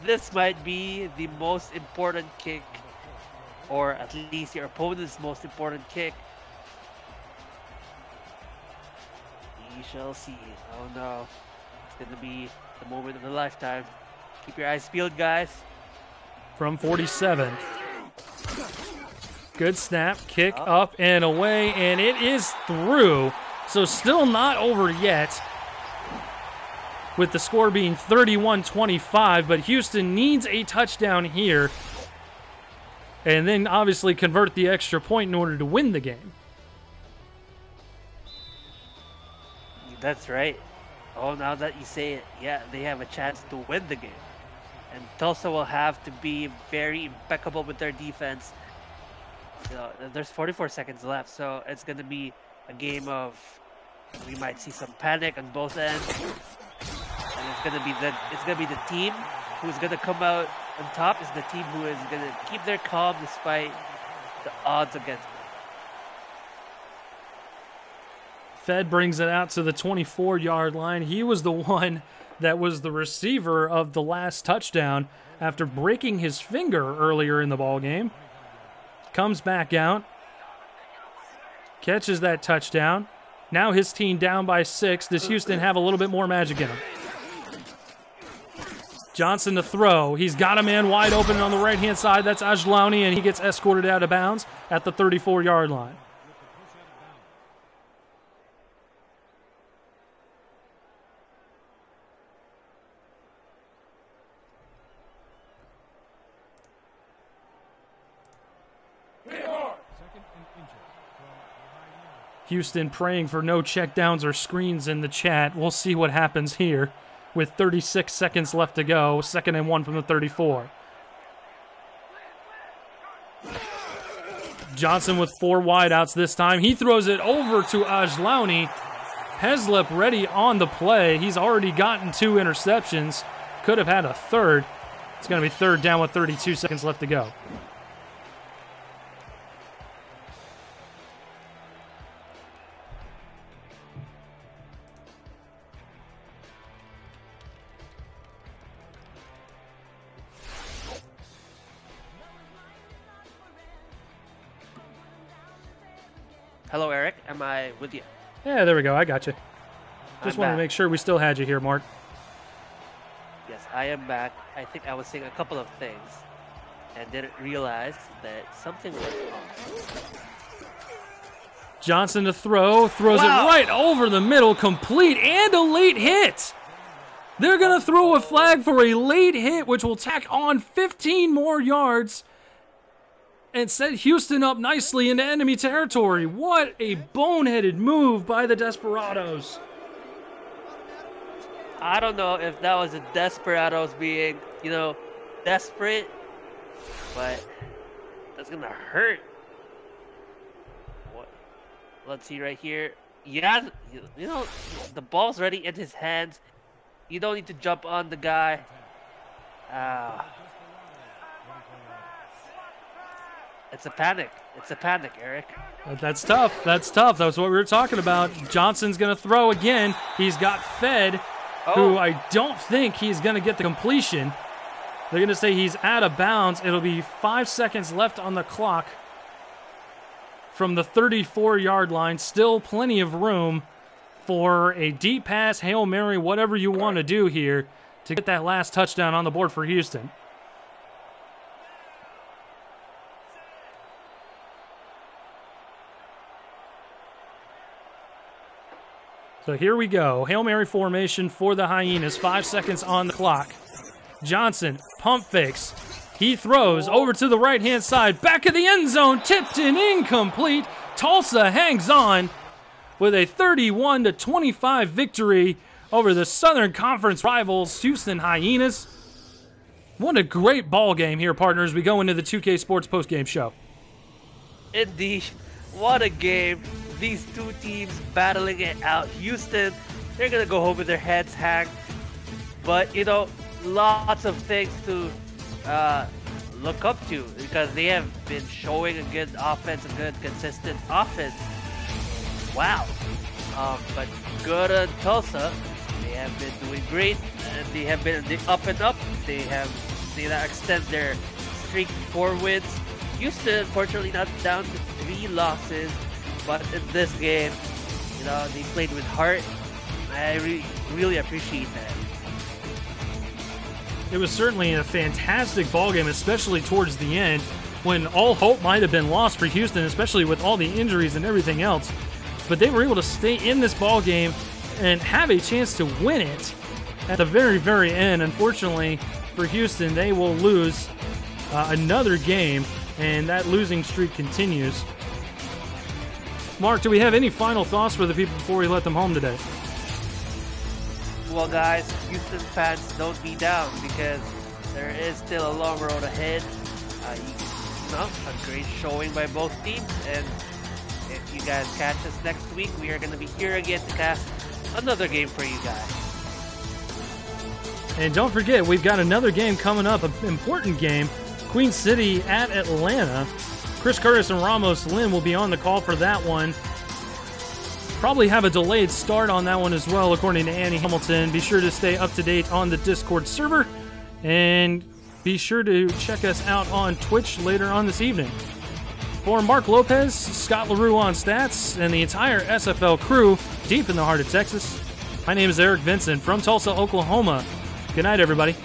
S2: This might be the most important kick, or at least your opponent's most important kick. We shall see. Oh no. It's going to be the moment of a lifetime. Keep your eyes peeled, guys.
S1: From 47. Good snap, kick up and away, and it is through. So still not over yet, with the score being 31-25, but Houston needs a touchdown here, and then obviously convert the extra point in order to win the game.
S2: That's right. Oh, now that you say it, yeah, they have a chance to win the game. And Tulsa will have to be very impeccable with their defense. There's 44 seconds left, so it's going to be a game of, we might see some panic on both ends, and it's going to be the team who's going to come out on top is the team who is going to keep their calm despite the odds against them.
S1: Fed brings it out to the 24-yard line. He was the one that was the receiver of the last touchdown after breaking his finger earlier in the ballgame. Comes back out, catches that touchdown. Now his team down by 6. Does Houston have a little bit more magic in him? Johnson to throw. He's got a man wide open on the right-hand side. That's Ajlauni, and he gets escorted out of bounds at the 34-yard line. Houston praying for no checkdowns or screens in the chat. We'll see what happens here with 36 seconds left to go. 2nd and 1 from the 34. Johnson with 4 wideouts this time. He throws it over to Ajlauni. Heslip ready on the play. He's already gotten 2 interceptions. Could have had a third. It's going to be 3rd down with 32 seconds left to go.
S2: Hello, Eric. Am I with you?
S1: Yeah, there we go. I got you. Just wanted to
S2: back.
S1: make sure we still had you here, Mark.
S2: Yes, I am back. I think I was saying a couple of things and didn't realize that something was off.
S1: Johnson to throw. Throws it right over the middle. Complete and a late hit. They're going to throw a flag for a late hit, which will tack on 15 more yards and set Houston up nicely into enemy territory. What a boneheaded move by the Desperados.
S2: I don't know if that was the Desperados being, desperate, but that's gonna hurt. What? Let's see right here. Yeah, you know, the ball's already in his hands. You don't need to jump on the guy. It's a panic. It's a panic, Eric.
S1: That's tough. That's tough. That's what we were talking about. Johnson's going to throw again. He's got Fed, who I don't think he's going to get the completion. They're going to say he's out of bounds. It'll be 5 seconds left on the clock from the 34-yard line. Still plenty of room for a deep pass, Hail Mary, whatever you want to do here to get that last touchdown on the board for Houston. So here we go. Hail Mary formation for the Hyenas. 5 seconds on the clock. Johnson, pump fakes. He throws over to the right-hand side. Back of the end zone. Tipped and incomplete. Tulsa hangs on with a 31-25 victory over the Southern Conference rivals, Houston Hyenas. What a great ball game here, partners. We go into the 2K Sports postgame show.
S2: Indeed. What a game. These two teams battling it out. Houston, they're going to go home with their heads hanged. But, you know, lots of things to look up to because they have been showing a good offense, a good, consistent offense. Wow. But good on Tulsa. They have been doing great. And they have been up and up. They extend their streak to 4 wins. Houston, unfortunately, not down to 3 losses. But in this game, you know, they played with heart. I really appreciate that.
S1: It was certainly a fantastic ball game, especially towards the end, when all hope might have been lost for Houston, especially with all the injuries and everything else. But they were able to stay in this ball game and have a chance to win it at the very, very end. Unfortunately for Houston, they will lose another game, and that losing streak continues. Mark, do we have any final thoughts for the people before we let them home today?
S2: Well, guys, Houston fans, don't be down because there is still a long road ahead. You know, a great showing by both teams, and if you guys catch us next week, we are going to be here again to cast another game for you guys.
S1: And don't forget, we've got another game coming up, an important game, Queen City at Atlanta. Chris Curtis and Ramos Lynn will be on the call for that one. Probably have a delayed start on that one as well, according to Annie Hamilton. Be sure to stay up to date on the Discord server, and be sure to check us out on Twitch later on this evening. For Marc Lopez, Scott LaRue on stats, and the entire SFL crew deep in the heart of Texas, my name is Eric Vinson from Tulsa, Oklahoma. Good night, everybody.